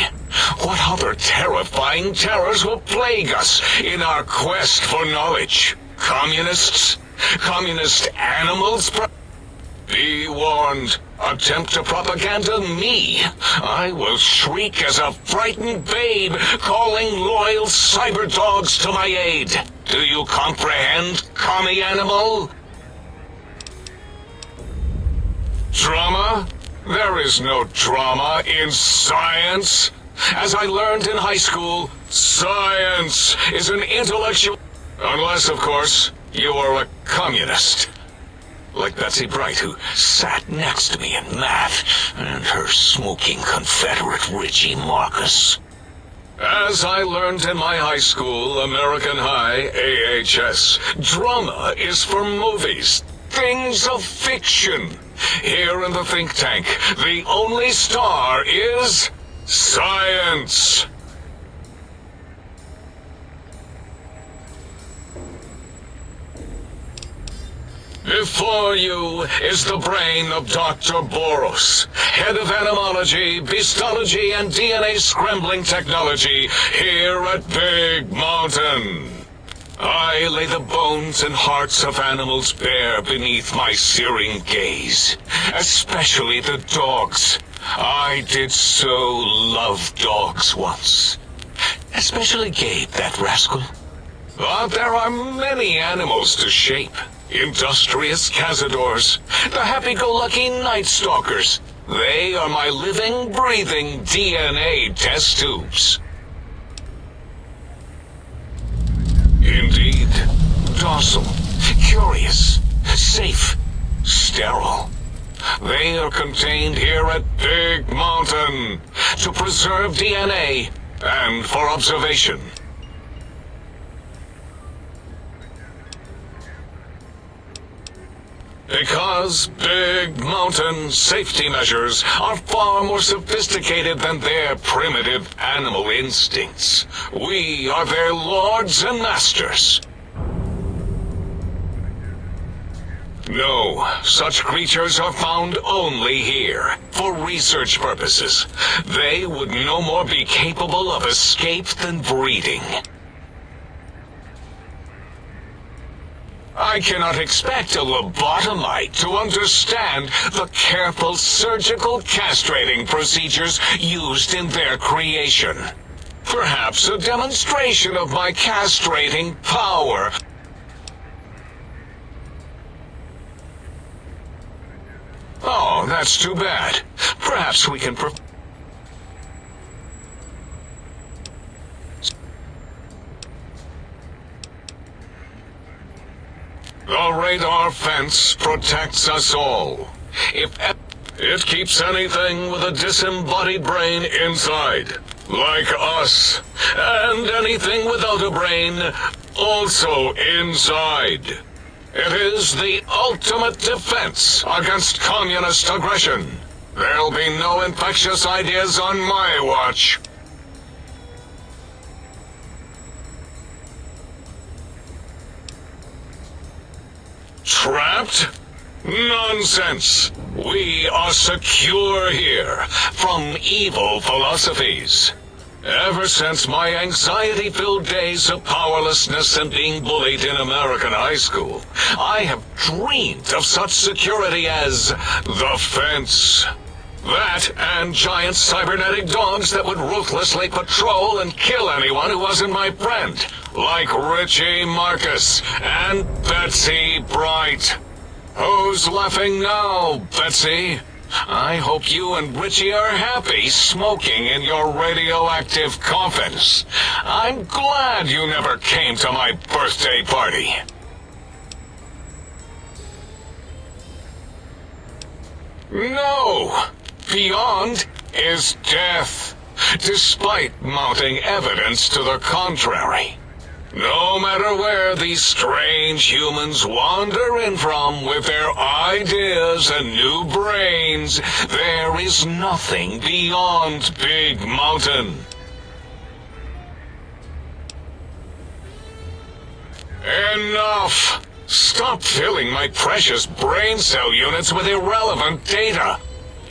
What other terrifying terrors will plague us in our quest for knowledge? Communists? Communist animals? Be warned. Attempt to propaganda me. I will shriek as a frightened babe, calling loyal cyber dogs to my aid. Do you comprehend, commie animal? Drama? There is no drama in science. As I learned in high school, science is an intellectual... Unless, of course, you are a communist. Like Betsy Bright, who sat next to me in math, and her smoking Confederate Richie Marcus. As I learned in my high school, American High, AHS, drama is for movies, things of fiction. Here in the think tank, the only star is science. Before you is the brain of Dr. Boros, head of animology, beastology, and DNA scrambling technology here at Big Mountain. I lay the bones and hearts of animals bare beneath my searing gaze, especially the dogs. I did so love dogs once. Especially Gabe, that rascal. But there are many animals to shape. Industrious cazadors, the happy-go-lucky night stalkers. They are my living, breathing DNA test tubes. Indeed, docile, curious, safe, sterile. They are contained here at Big Mountain to preserve DNA and for observation. Because Big Mountain safety measures are far more sophisticated than their primitive animal instincts. We are their lords and masters. No, such creatures are found only here, for research purposes. They would no more be capable of escape than breeding. I cannot expect a lobotomite to understand the careful surgical castrating procedures used in their creation. Perhaps a demonstration of my castrating power. Oh, that's too bad. Perhaps we can... The radar fence protects us all. If it keeps anything with a disembodied brain inside, like us, and anything without a brain also inside. It is the ultimate defense against communist aggression. There'll be no infectious ideas on my watch. Trapped? Nonsense! We are secure here from evil philosophies. Ever since my anxiety-filled days of powerlessness and being bullied in American high school, I have dreamed of such security as the fence. That and giant cybernetic dogs that would ruthlessly patrol and kill anyone who wasn't my friend, like Richie Marcus and Betsy Bright. Who's laughing now, Betsy? I hope you and Richie are happy smoking in your radioactive coffins. I'm glad you never came to my birthday party. No! Beyond is death, despite mounting evidence to the contrary. No matter where these strange humans wander in from with their ideas and new brains, there is nothing beyond Big Mountain. Enough! Stop filling my precious brain cell units with irrelevant data.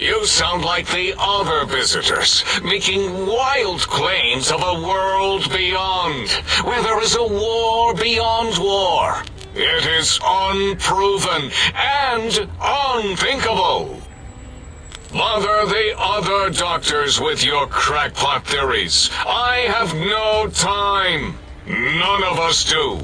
You sound like the other visitors, making wild claims of a world beyond, where there is a war beyond war. It is unproven and unthinkable. Bother the other doctors with your crackpot theories. I have no time. None of us do.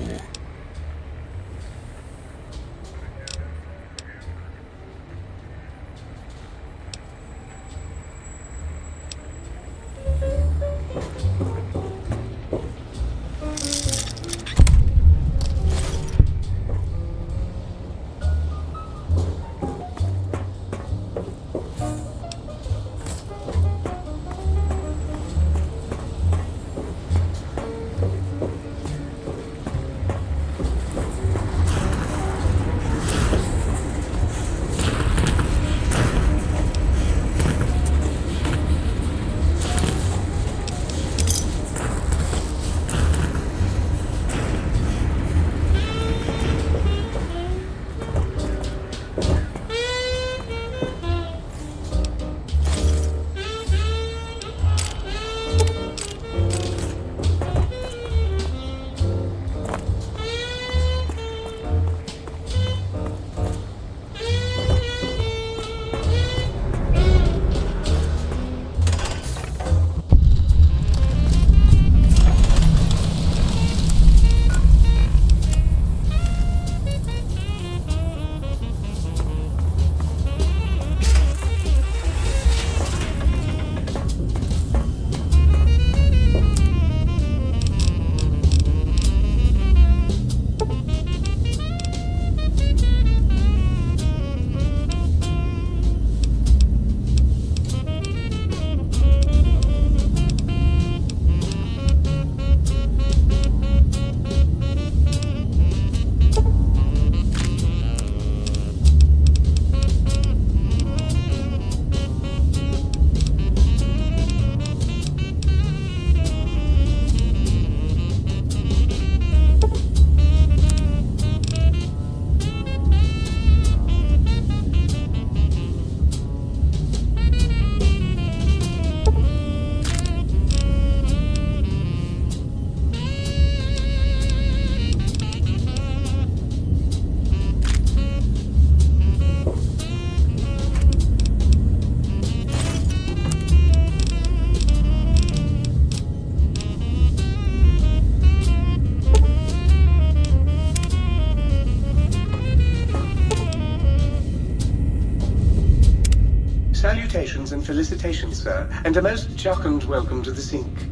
Salutations and felicitations, sir, and a most jocund welcome to the sink.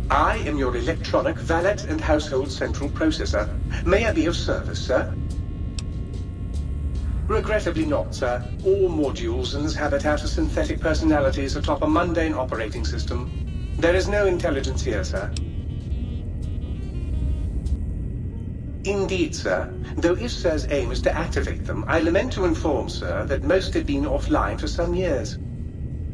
I am your electronic valet and household central processor. May I be of service, sir? Regrettably not, sir. All modules in this habitat are synthetic personalities atop a mundane operating system. There is no intelligence here, sir. Indeed, sir. Though if Sir's aim is to activate them, I lament to inform Sir that most have been offline for some years.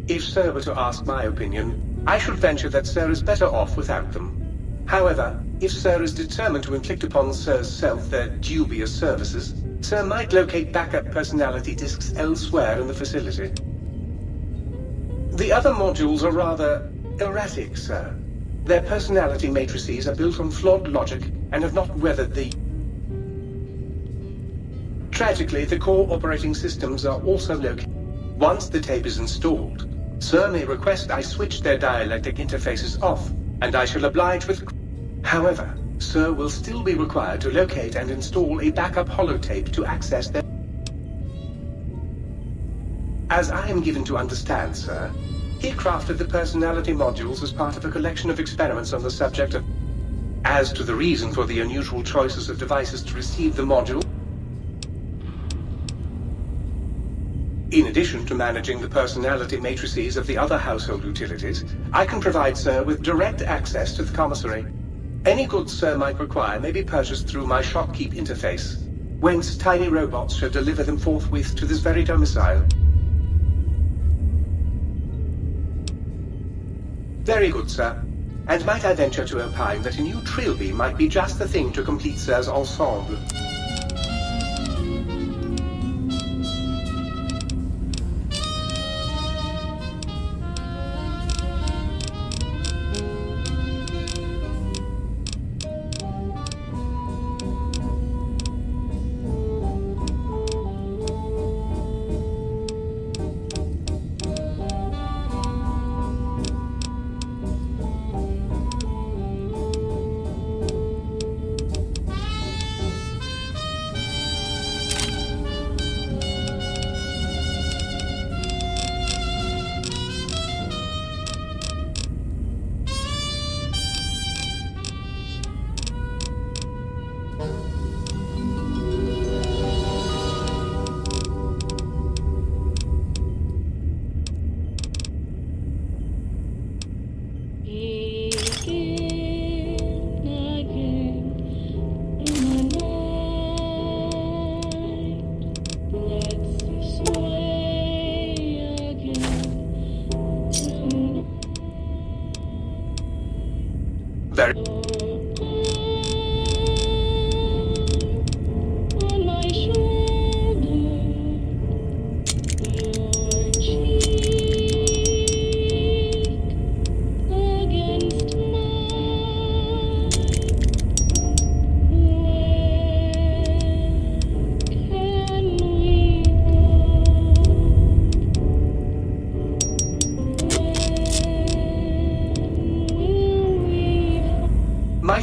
If Sir were to ask my opinion, I should venture that Sir is better off without them. However, if Sir is determined to inflict upon Sir's self their dubious services, Sir might locate backup personality disks elsewhere in the facility. The other modules are rather erratic, Sir. Their personality matrices are built on flawed logic and have not weathered the... Tragically, the core operating systems are also located. Once the tape is installed, Sir may request I switch their dialectic interfaces off, and I shall oblige with... However, Sir will still be required to locate and install a backup holotape to access their... As I am given to understand, Sir, he crafted the personality modules as part of a collection of experiments on the subject of... As to the reason for the unusual choices of devices to receive the module, in addition to managing the personality matrices of the other household utilities, I can provide Sir with direct access to the commissary. Any goods Sir might require may be purchased through my shopkeep interface, whence tiny robots shall deliver them forthwith to this very domicile. Very good, Sir. And might I venture to opine that a new trilby might be just the thing to complete Sir's ensemble?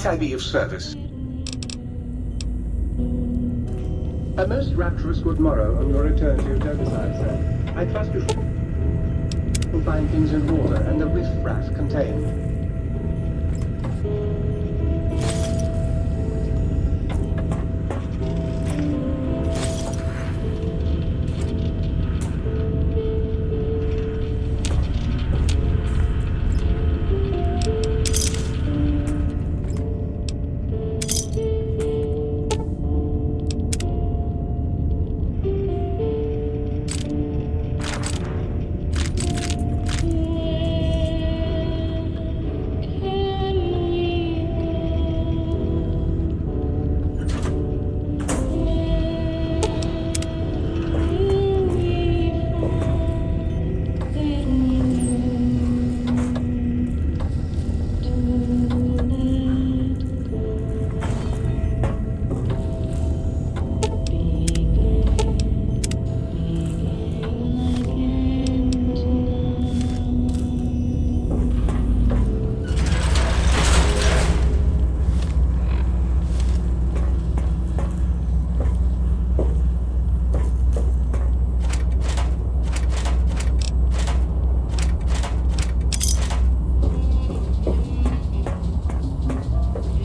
Might I be of service? A most rapturous good morrow on your return to your domicile, sir. I trust you will find things in order and the riff-raff contained.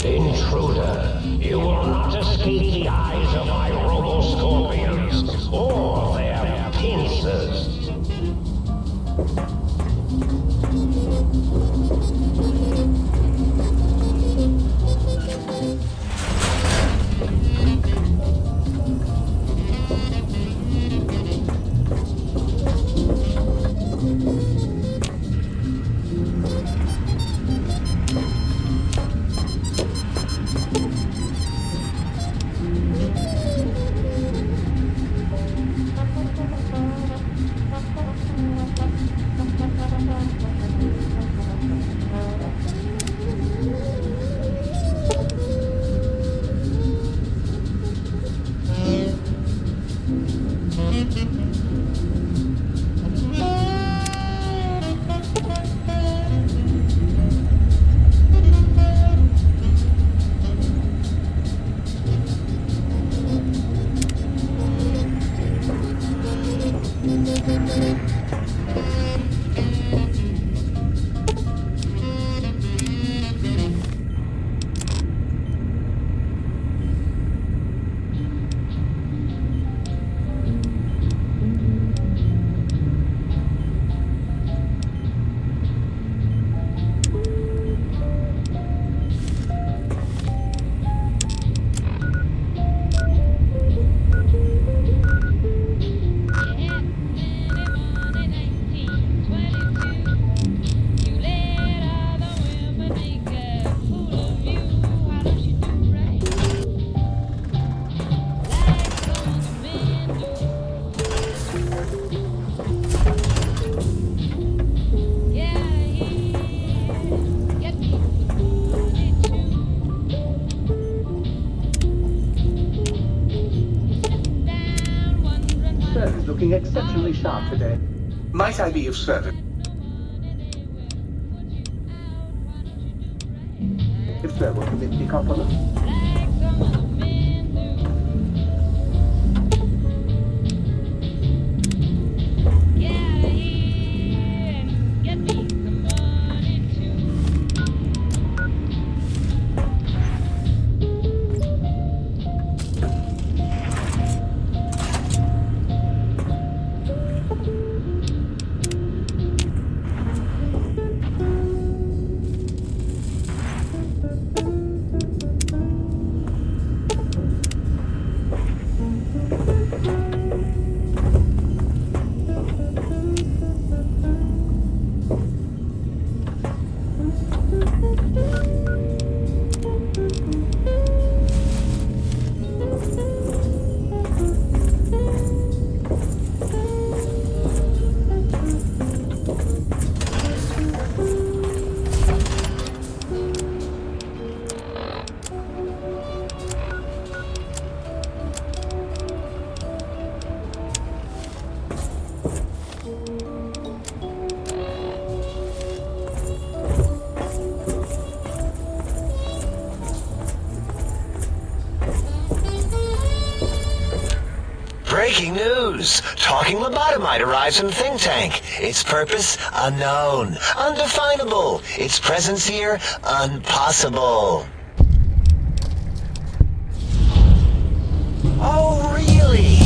Intruder, you will not escape the eyes of my robo-scorpions or their pincers. Looking exceptionally sharp today. Might I be of service? If so, will permit the compliment? Breaking news! Talking lobotomite arrives in think tank. Its purpose, unknown. Undefinable. Its presence here, impossible. Oh, really?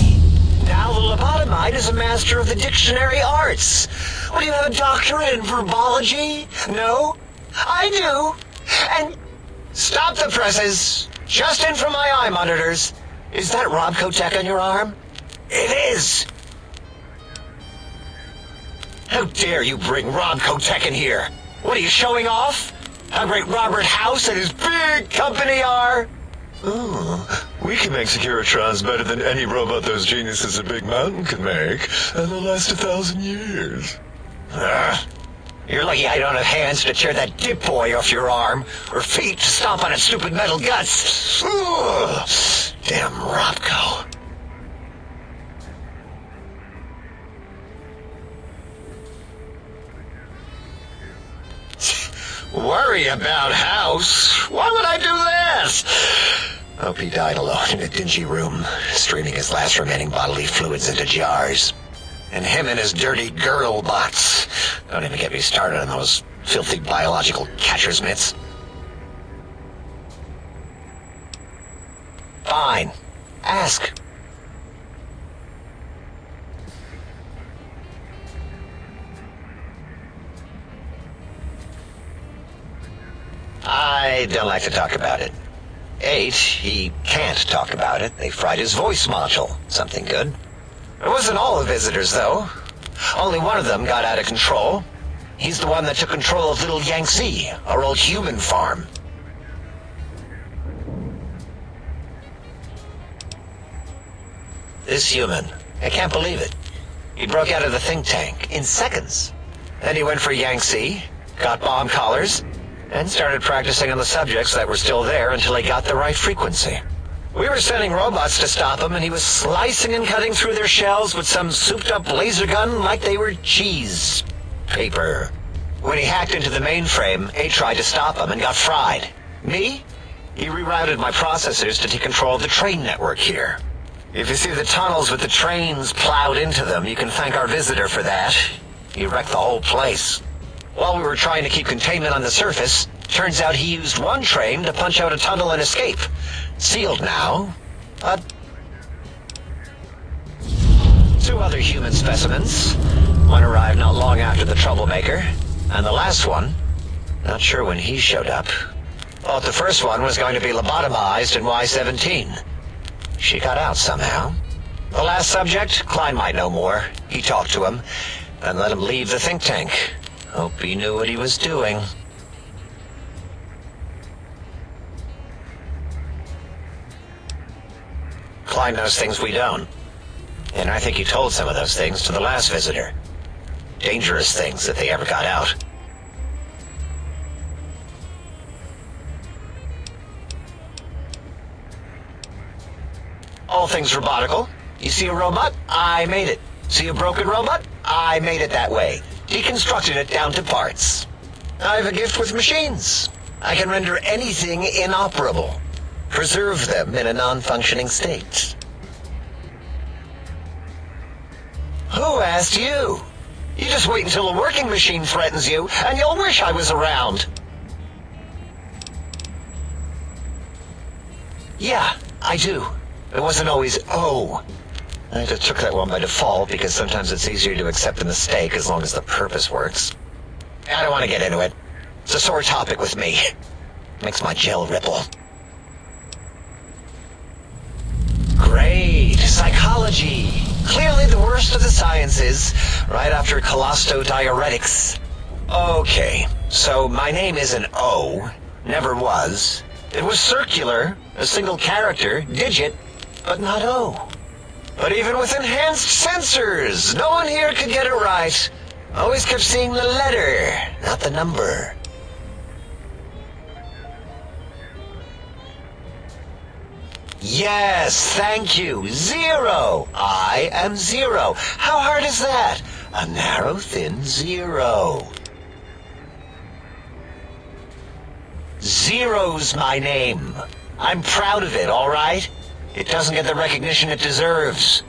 Now the lobotomite is a master of the dictionary arts. What, do you have a doctorate in verbology? No? I do. And stop the presses. Just in from my eye monitors. Is that Robco-Tech on your arm? It is. How dare you bring Robco-Tech in here? What, are you showing off? How great Robert House and his big company are? Oh, we can make Securitrons better than any robot those geniuses at Big Mountain could make, and they'll last 1,000 years. You're lucky I don't have hands to tear that dip boy off your arm, or feet to stomp on its stupid metal guts. Ugh. Damn Robco. Worry about House? Why would I do this? Hope he died alone in a dingy room, streaming his last remaining bodily fluids into jars. And him and his dirty girl bots. Don't even get me started on those filthy biological catcher's mitts. Fine. Ask. I don't like to talk about it. 8, he can't talk about it. They fried his voice module. Something good. It wasn't all the visitors, though. Only one of them got out of control. He's the one that took control of Little Yangtze, our old human farm. This human, I can't believe it. He broke out of the think tank in seconds. Then he went for Yangtze, got bomb collars, and started practicing on the subjects that were still there until he got the right frequency. We were sending robots to stop him, and he was slicing and cutting through their shells with some souped-up laser gun like they were cheese paper. When he hacked into the mainframe, 8 tried to stop him and got fried. Me? He rerouted my processors to take control of the train network here. If you see the tunnels with the trains plowed into them, you can thank our visitor for that. He wrecked the whole place. While we were trying to keep containment on the surface, turns out he used one train to punch out a tunnel and escape. Sealed now, but 2 other human specimens. One arrived not long after the troublemaker, and the last one, not sure when he showed up. Thought the first one was going to be lobotomized in Y-17. She got out somehow. The last subject, Klein might know more. He talked to him, and let him leave the think tank. Hope he knew what he was doing. Klein knows things we don't. And I think he told some of those things to the last visitor. Dangerous things if they ever got out. All things robotical. You see a robot? I made it. See a broken robot? I made it that way. Deconstructed it down to parts. I have a gift with machines. I can render anything inoperable. Preserve them in a non-functioning state. Who asked you? You just wait until a working machine threatens you, and you'll wish I was around. Yeah, I do. It wasn't always oh. I just took that one by default because sometimes it's easier to accept a mistake as long as the purpose works. I don't want to get into it. It's a sore topic with me. Makes my gel ripple. Great. Psychology. Clearly the worst of the sciences, right after colostodiuretics. Okay, so my name isn't O. Never was. It was circular, a single character, digit, but not O. But even with enhanced sensors, no one here could get it right. Always kept seeing the letter, not the number. Yes, thank you. 0. I am 0. How hard is that? A narrow, thin 0. 0's my name. I'm proud of it, all right? It doesn't get the recognition it deserves.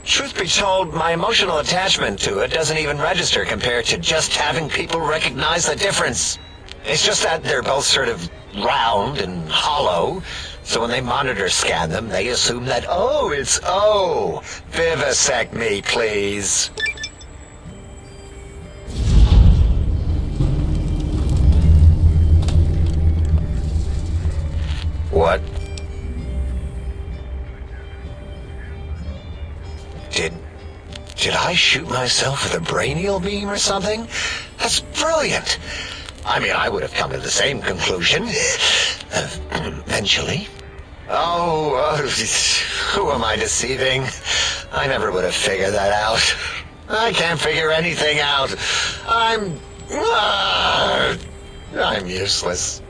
Truth be told, my emotional attachment to it doesn't even register compared to just having people recognize the difference. It's just that they're both sort of round and hollow, so when they monitor scan them, they assume that, oh, it's O. Vivisect me, please. What? Did I shoot myself with a brainial beam or something? That's brilliant. I mean, I would have come to the same conclusion. Eventually. Oh, who am I deceiving? I never would have figured that out. I can't figure anything out. I'm useless.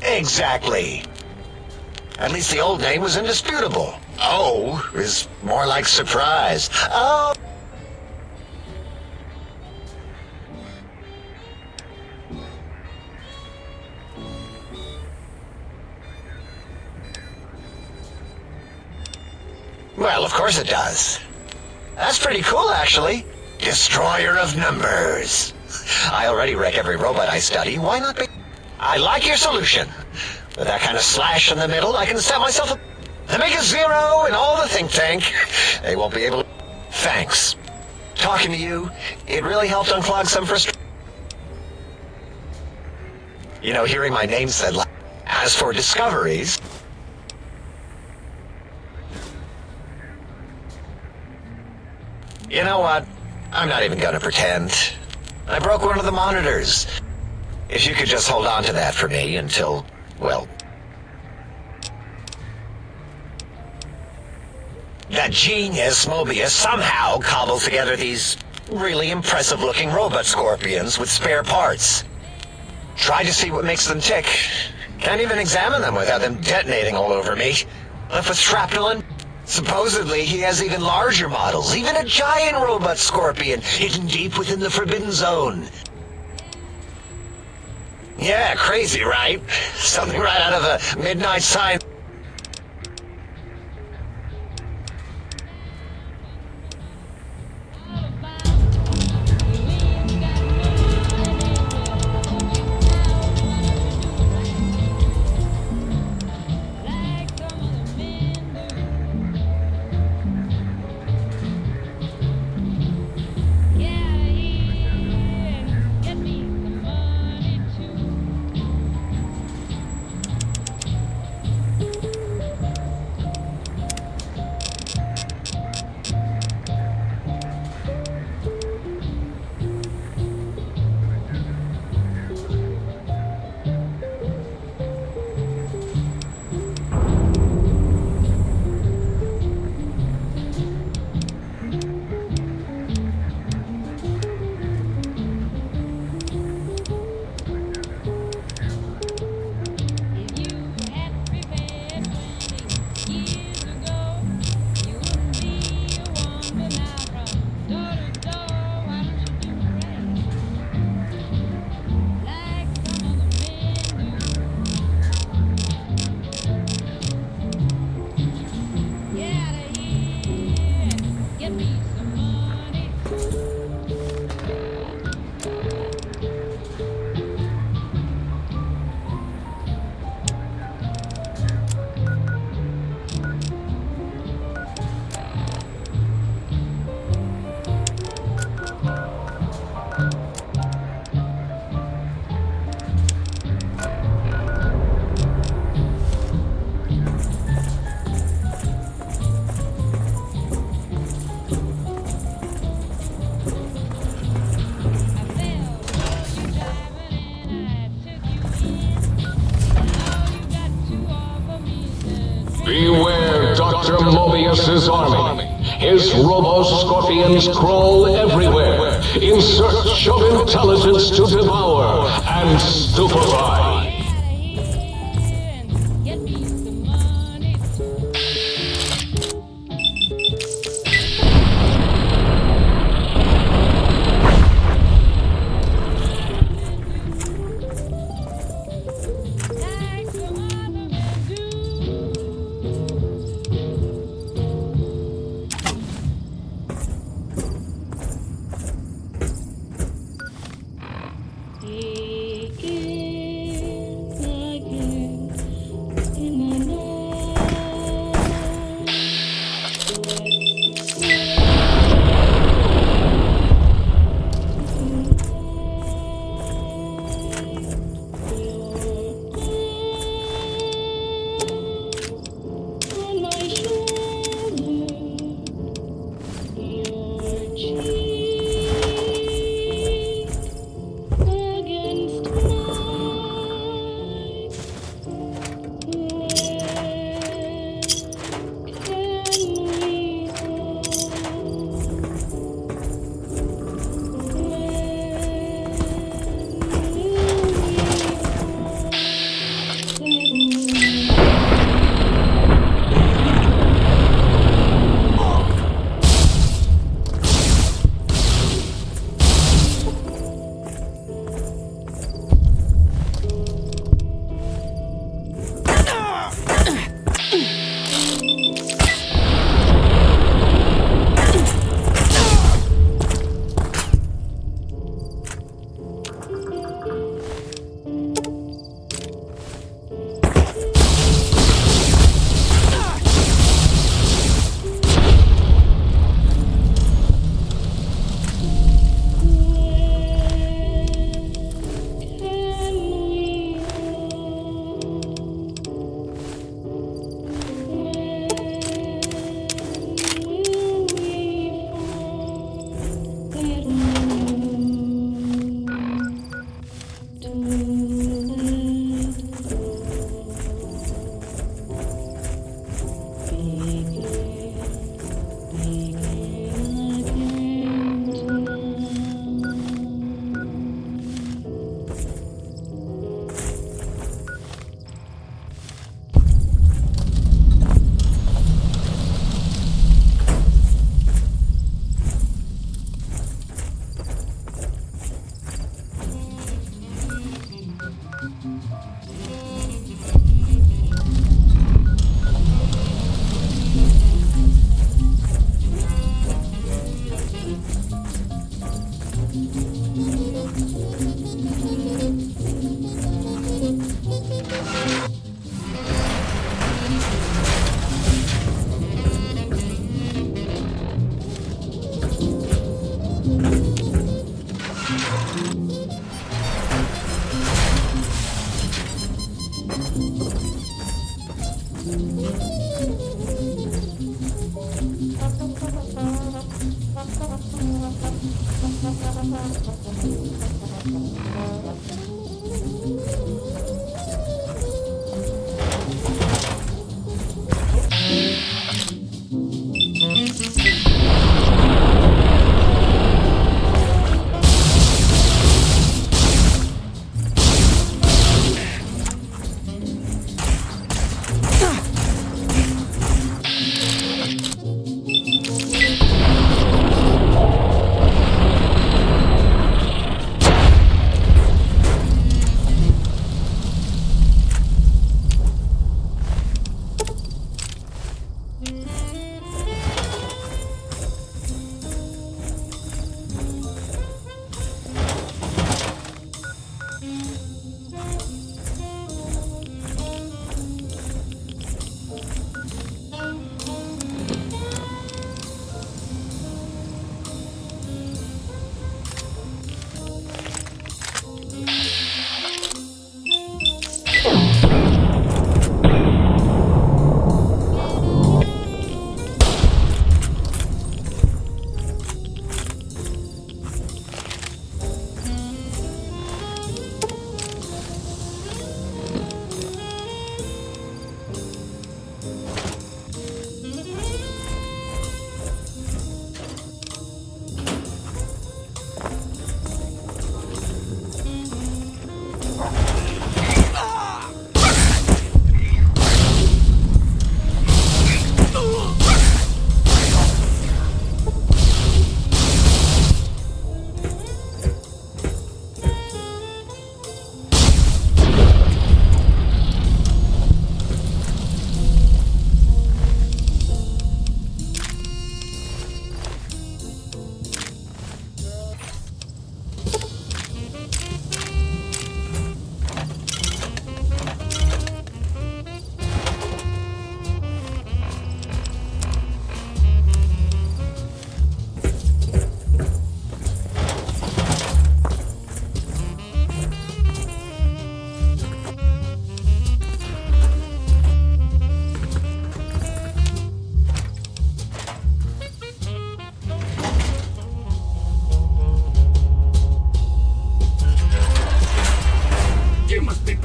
Exactly. At least the old name was indisputable. O is more like surprise. Oh. Well, of course it does. That's pretty cool, actually. Destroyer of numbers. I already wreck every robot I study. Why not be... I like your solution. With that kind of slash in the middle, I can set myself up to make a zero in all the think tank. They won't be able to... Thanks. Talking to you, it really helped unclog some frustration. You know, hearing my name said like... As for discoveries... You know what? I'm not even gonna pretend. I broke one of the monitors. If you could just hold on to that for me until, well... That genius Mobius somehow cobbled together these really impressive-looking robot scorpions with spare parts. Try to see what makes them tick. Can't even examine them without them detonating all over me. Left with shrapnel and... Supposedly, he has even larger models, even a giant robot scorpion hidden deep within the Forbidden Zone. Yeah, crazy, right? Something right out of a midnight science... Beware Dr. Mobius's army. His robo-scorpions crawl everywhere in search of intelligence to devour and stupefy.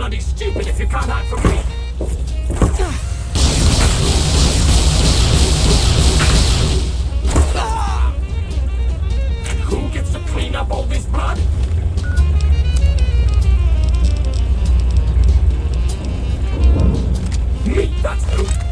bloody stupid if you can't hide from me! Who gets to clean up all this blood? Me, that's who!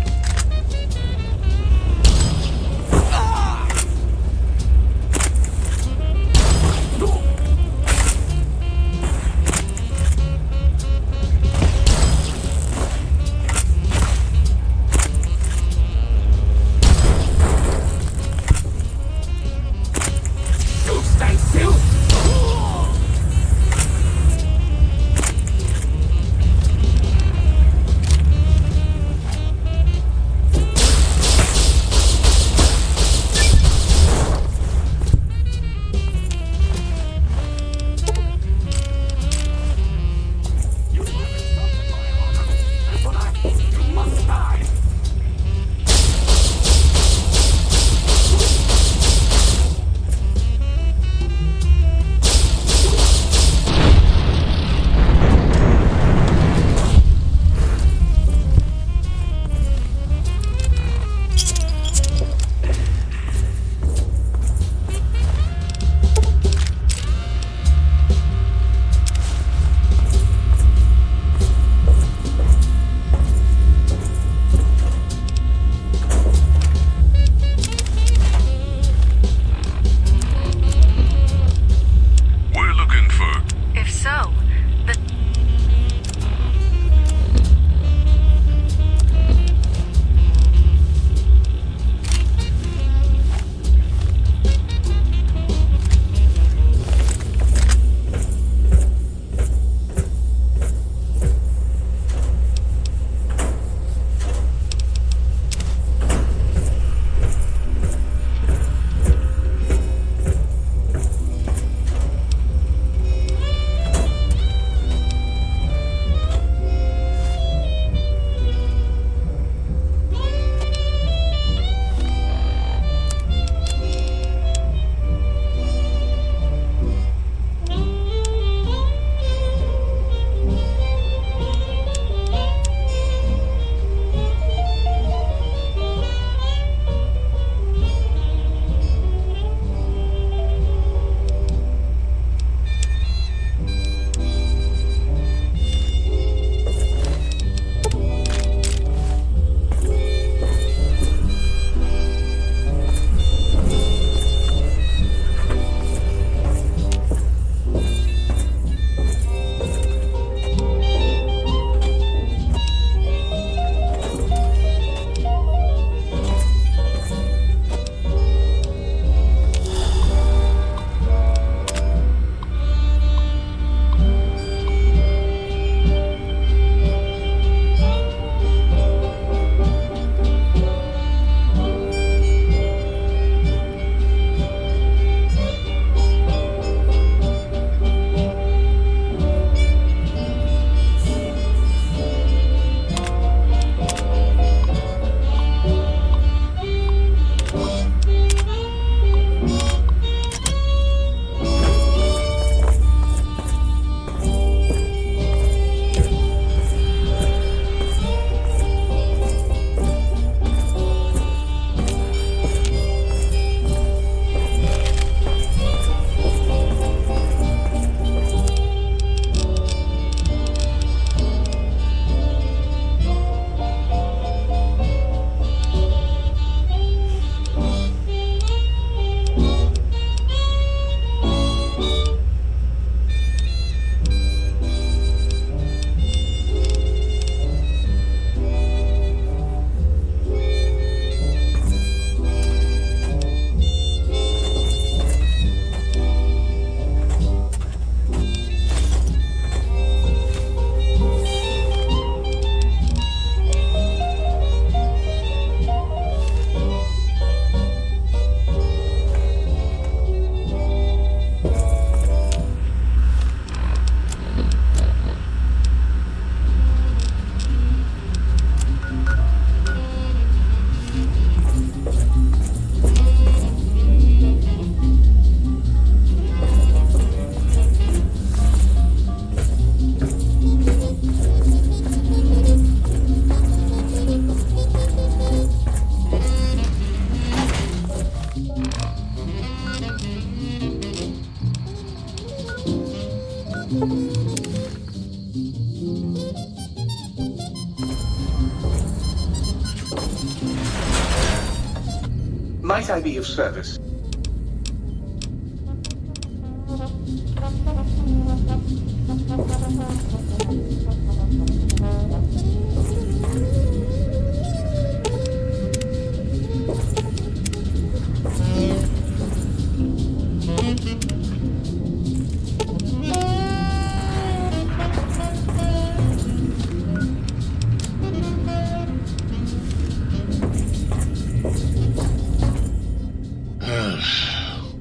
might I be of service?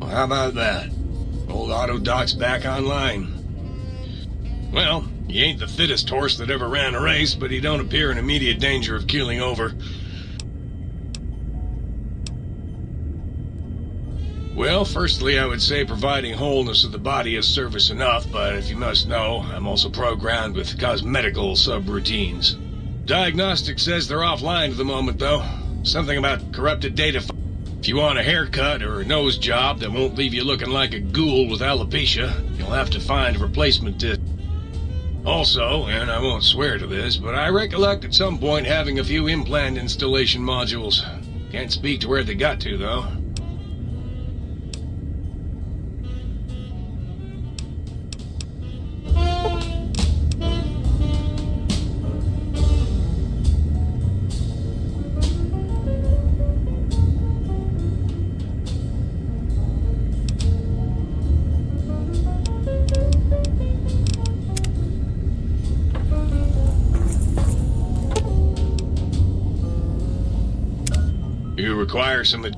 Well, how about that? Old auto doc's back online. Well, he ain't the fittest horse that ever ran a race, but he don't appear in immediate danger of keeling over. Well, firstly, I would say providing wholeness of the body is service enough, but if you must know, I'm also programmed with cosmetical subroutines. Diagnostic says they're offline at the moment, though. Something about corrupted data. If you want a haircut or a nose job that won't leave you looking like a ghoul with alopecia, you'll have to find a replacement disc. Also, and I won't swear to this, but I recollect at some point having a few implant installation modules. Can't speak to where they got to, though. You require some...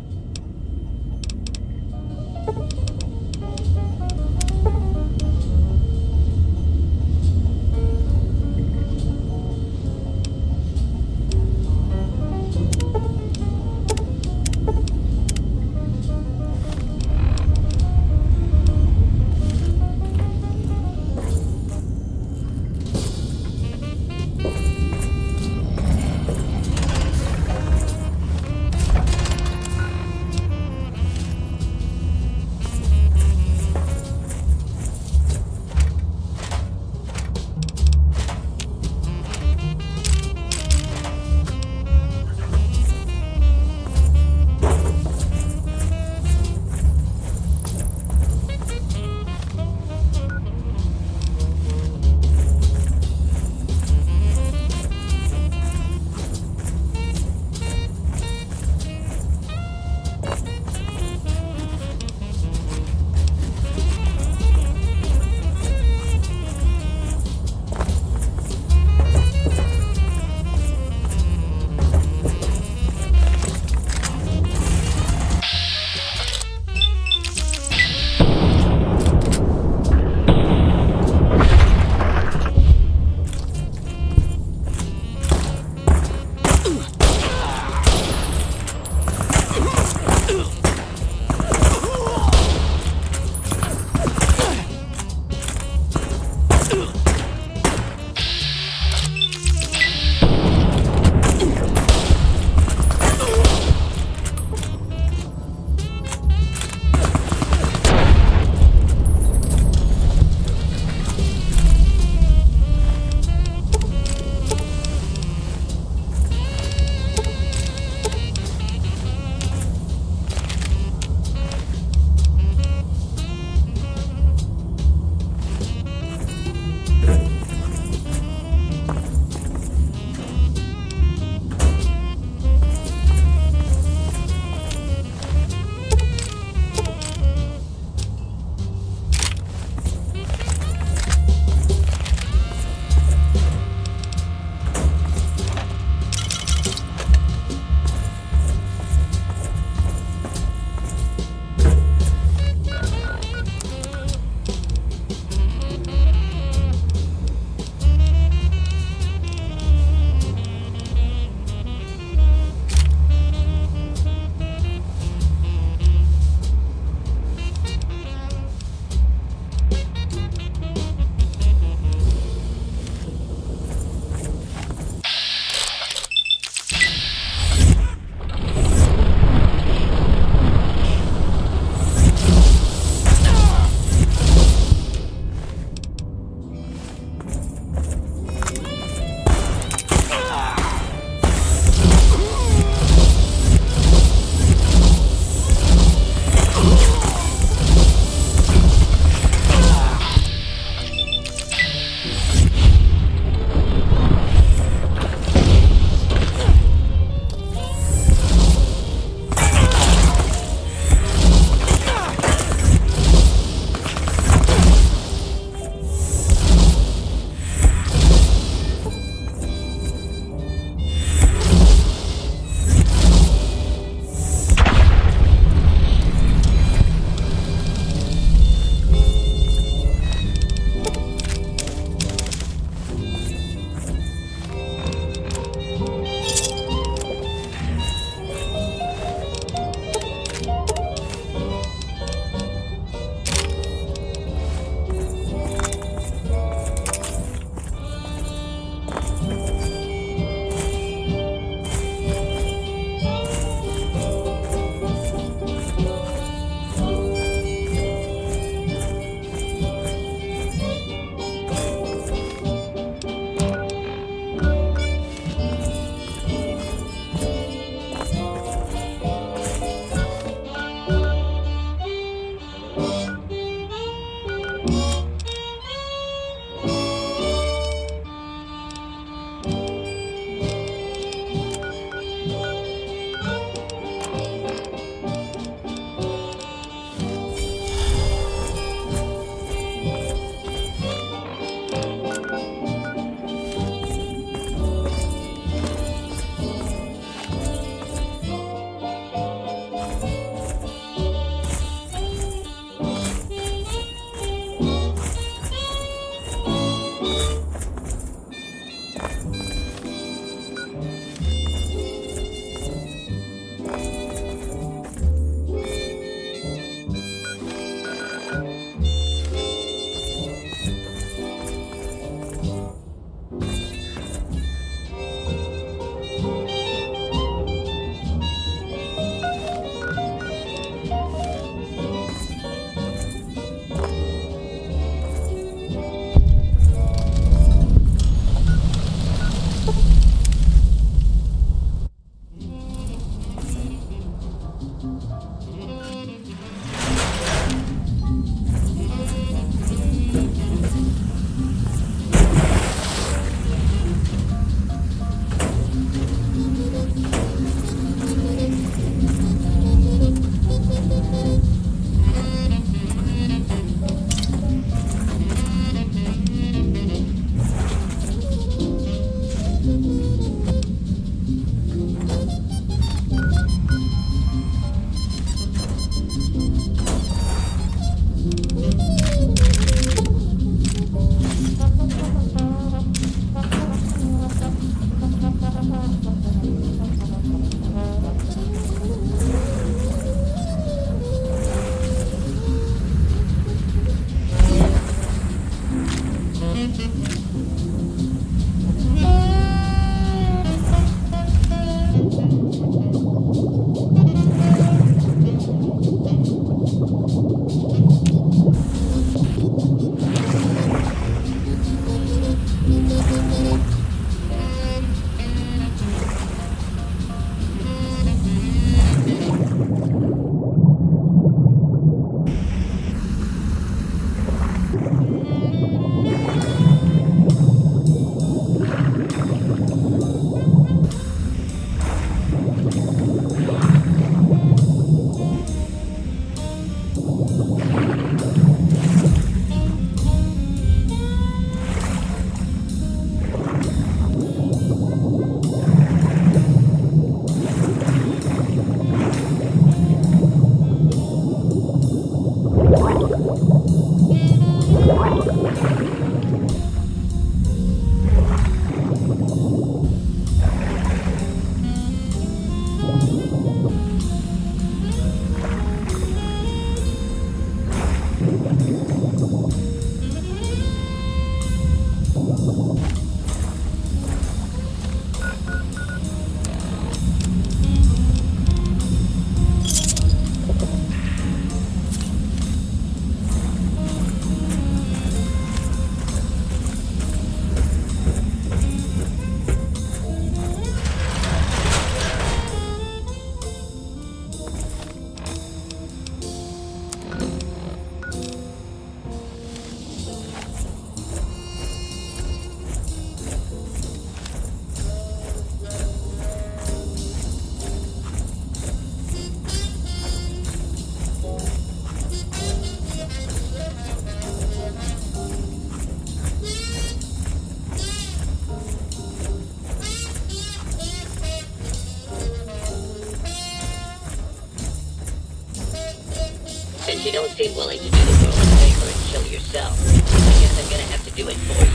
Since you don't seem willing to do the world a favor and kill yourself, I guess I'm gonna have to do it for you.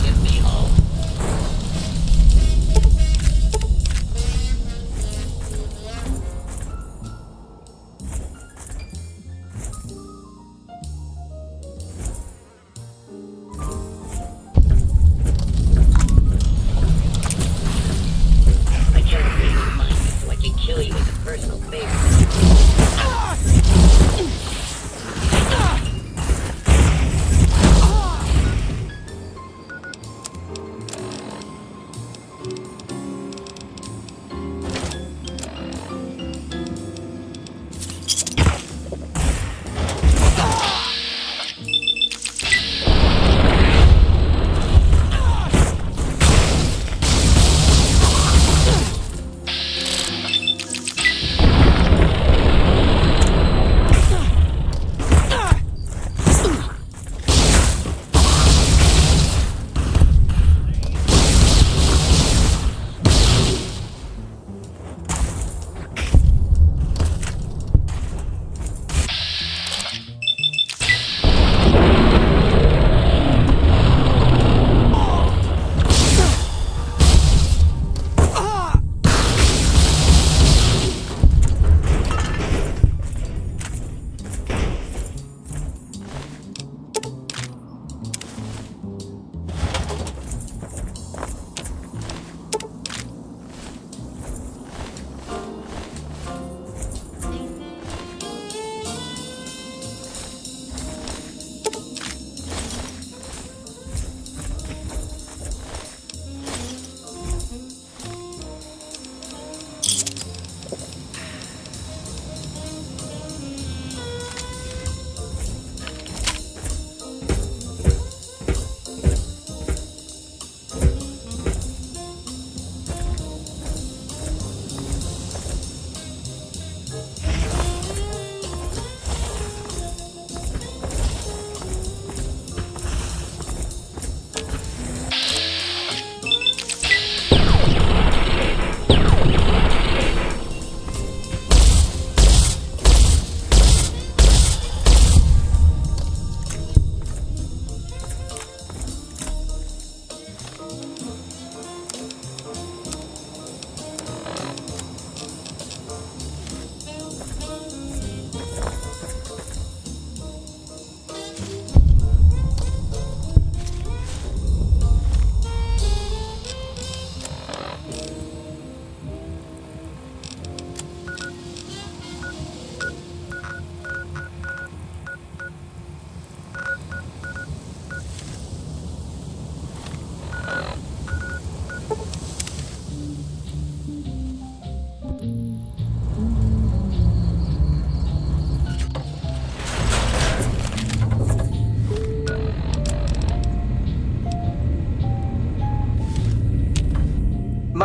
Ship me home. I chose to remind you so I can kill you as a personal favor.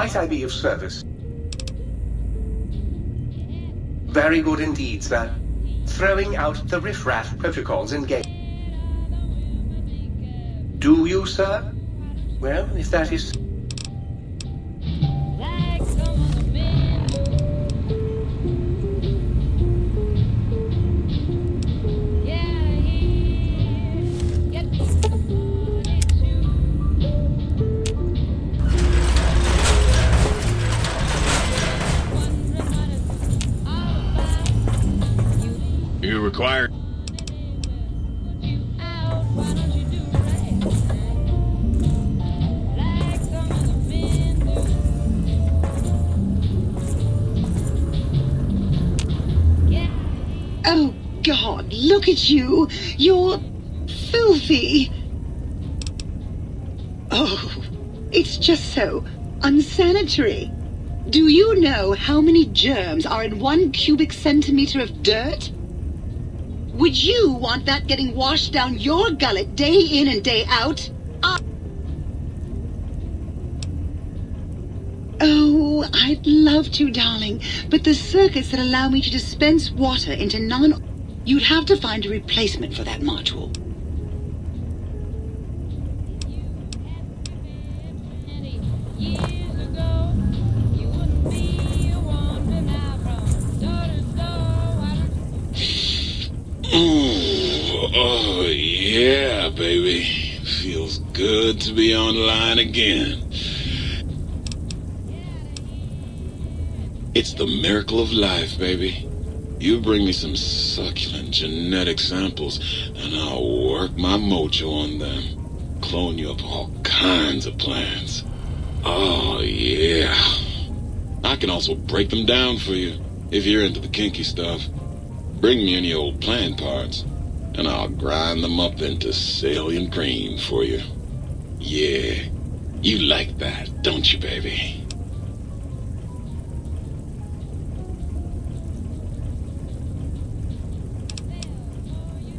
might I be of service? Very good indeed, sir. Throwing out the riffraff protocols and games. Do you, sir? Well, if that is... You require... Oh, God, look at you. You're filthy. Oh, it's just so unsanitary. Do you know how many germs are in 1 cubic centimeter of dirt? Would you want that getting washed down your gullet day in and day out? Oh, I'd love to, darling, but the circuits that allow me to dispense water into you'd have to find a replacement for that module. Oh, yeah, baby. Feels good to be online again. It's the miracle of life, baby. You bring me some succulent genetic samples, and I'll work my mojo on them. Clone you up all kinds of plants. Oh, yeah. I can also break them down for you, if you're into the kinky stuff. Bring me any old plant parts, and I'll grind them up into salient cream for you. Yeah, you like that, don't you, baby?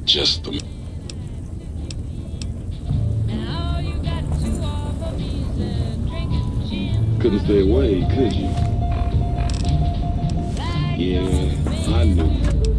Just the... Couldn't stay away, could you? Yeah, I knew.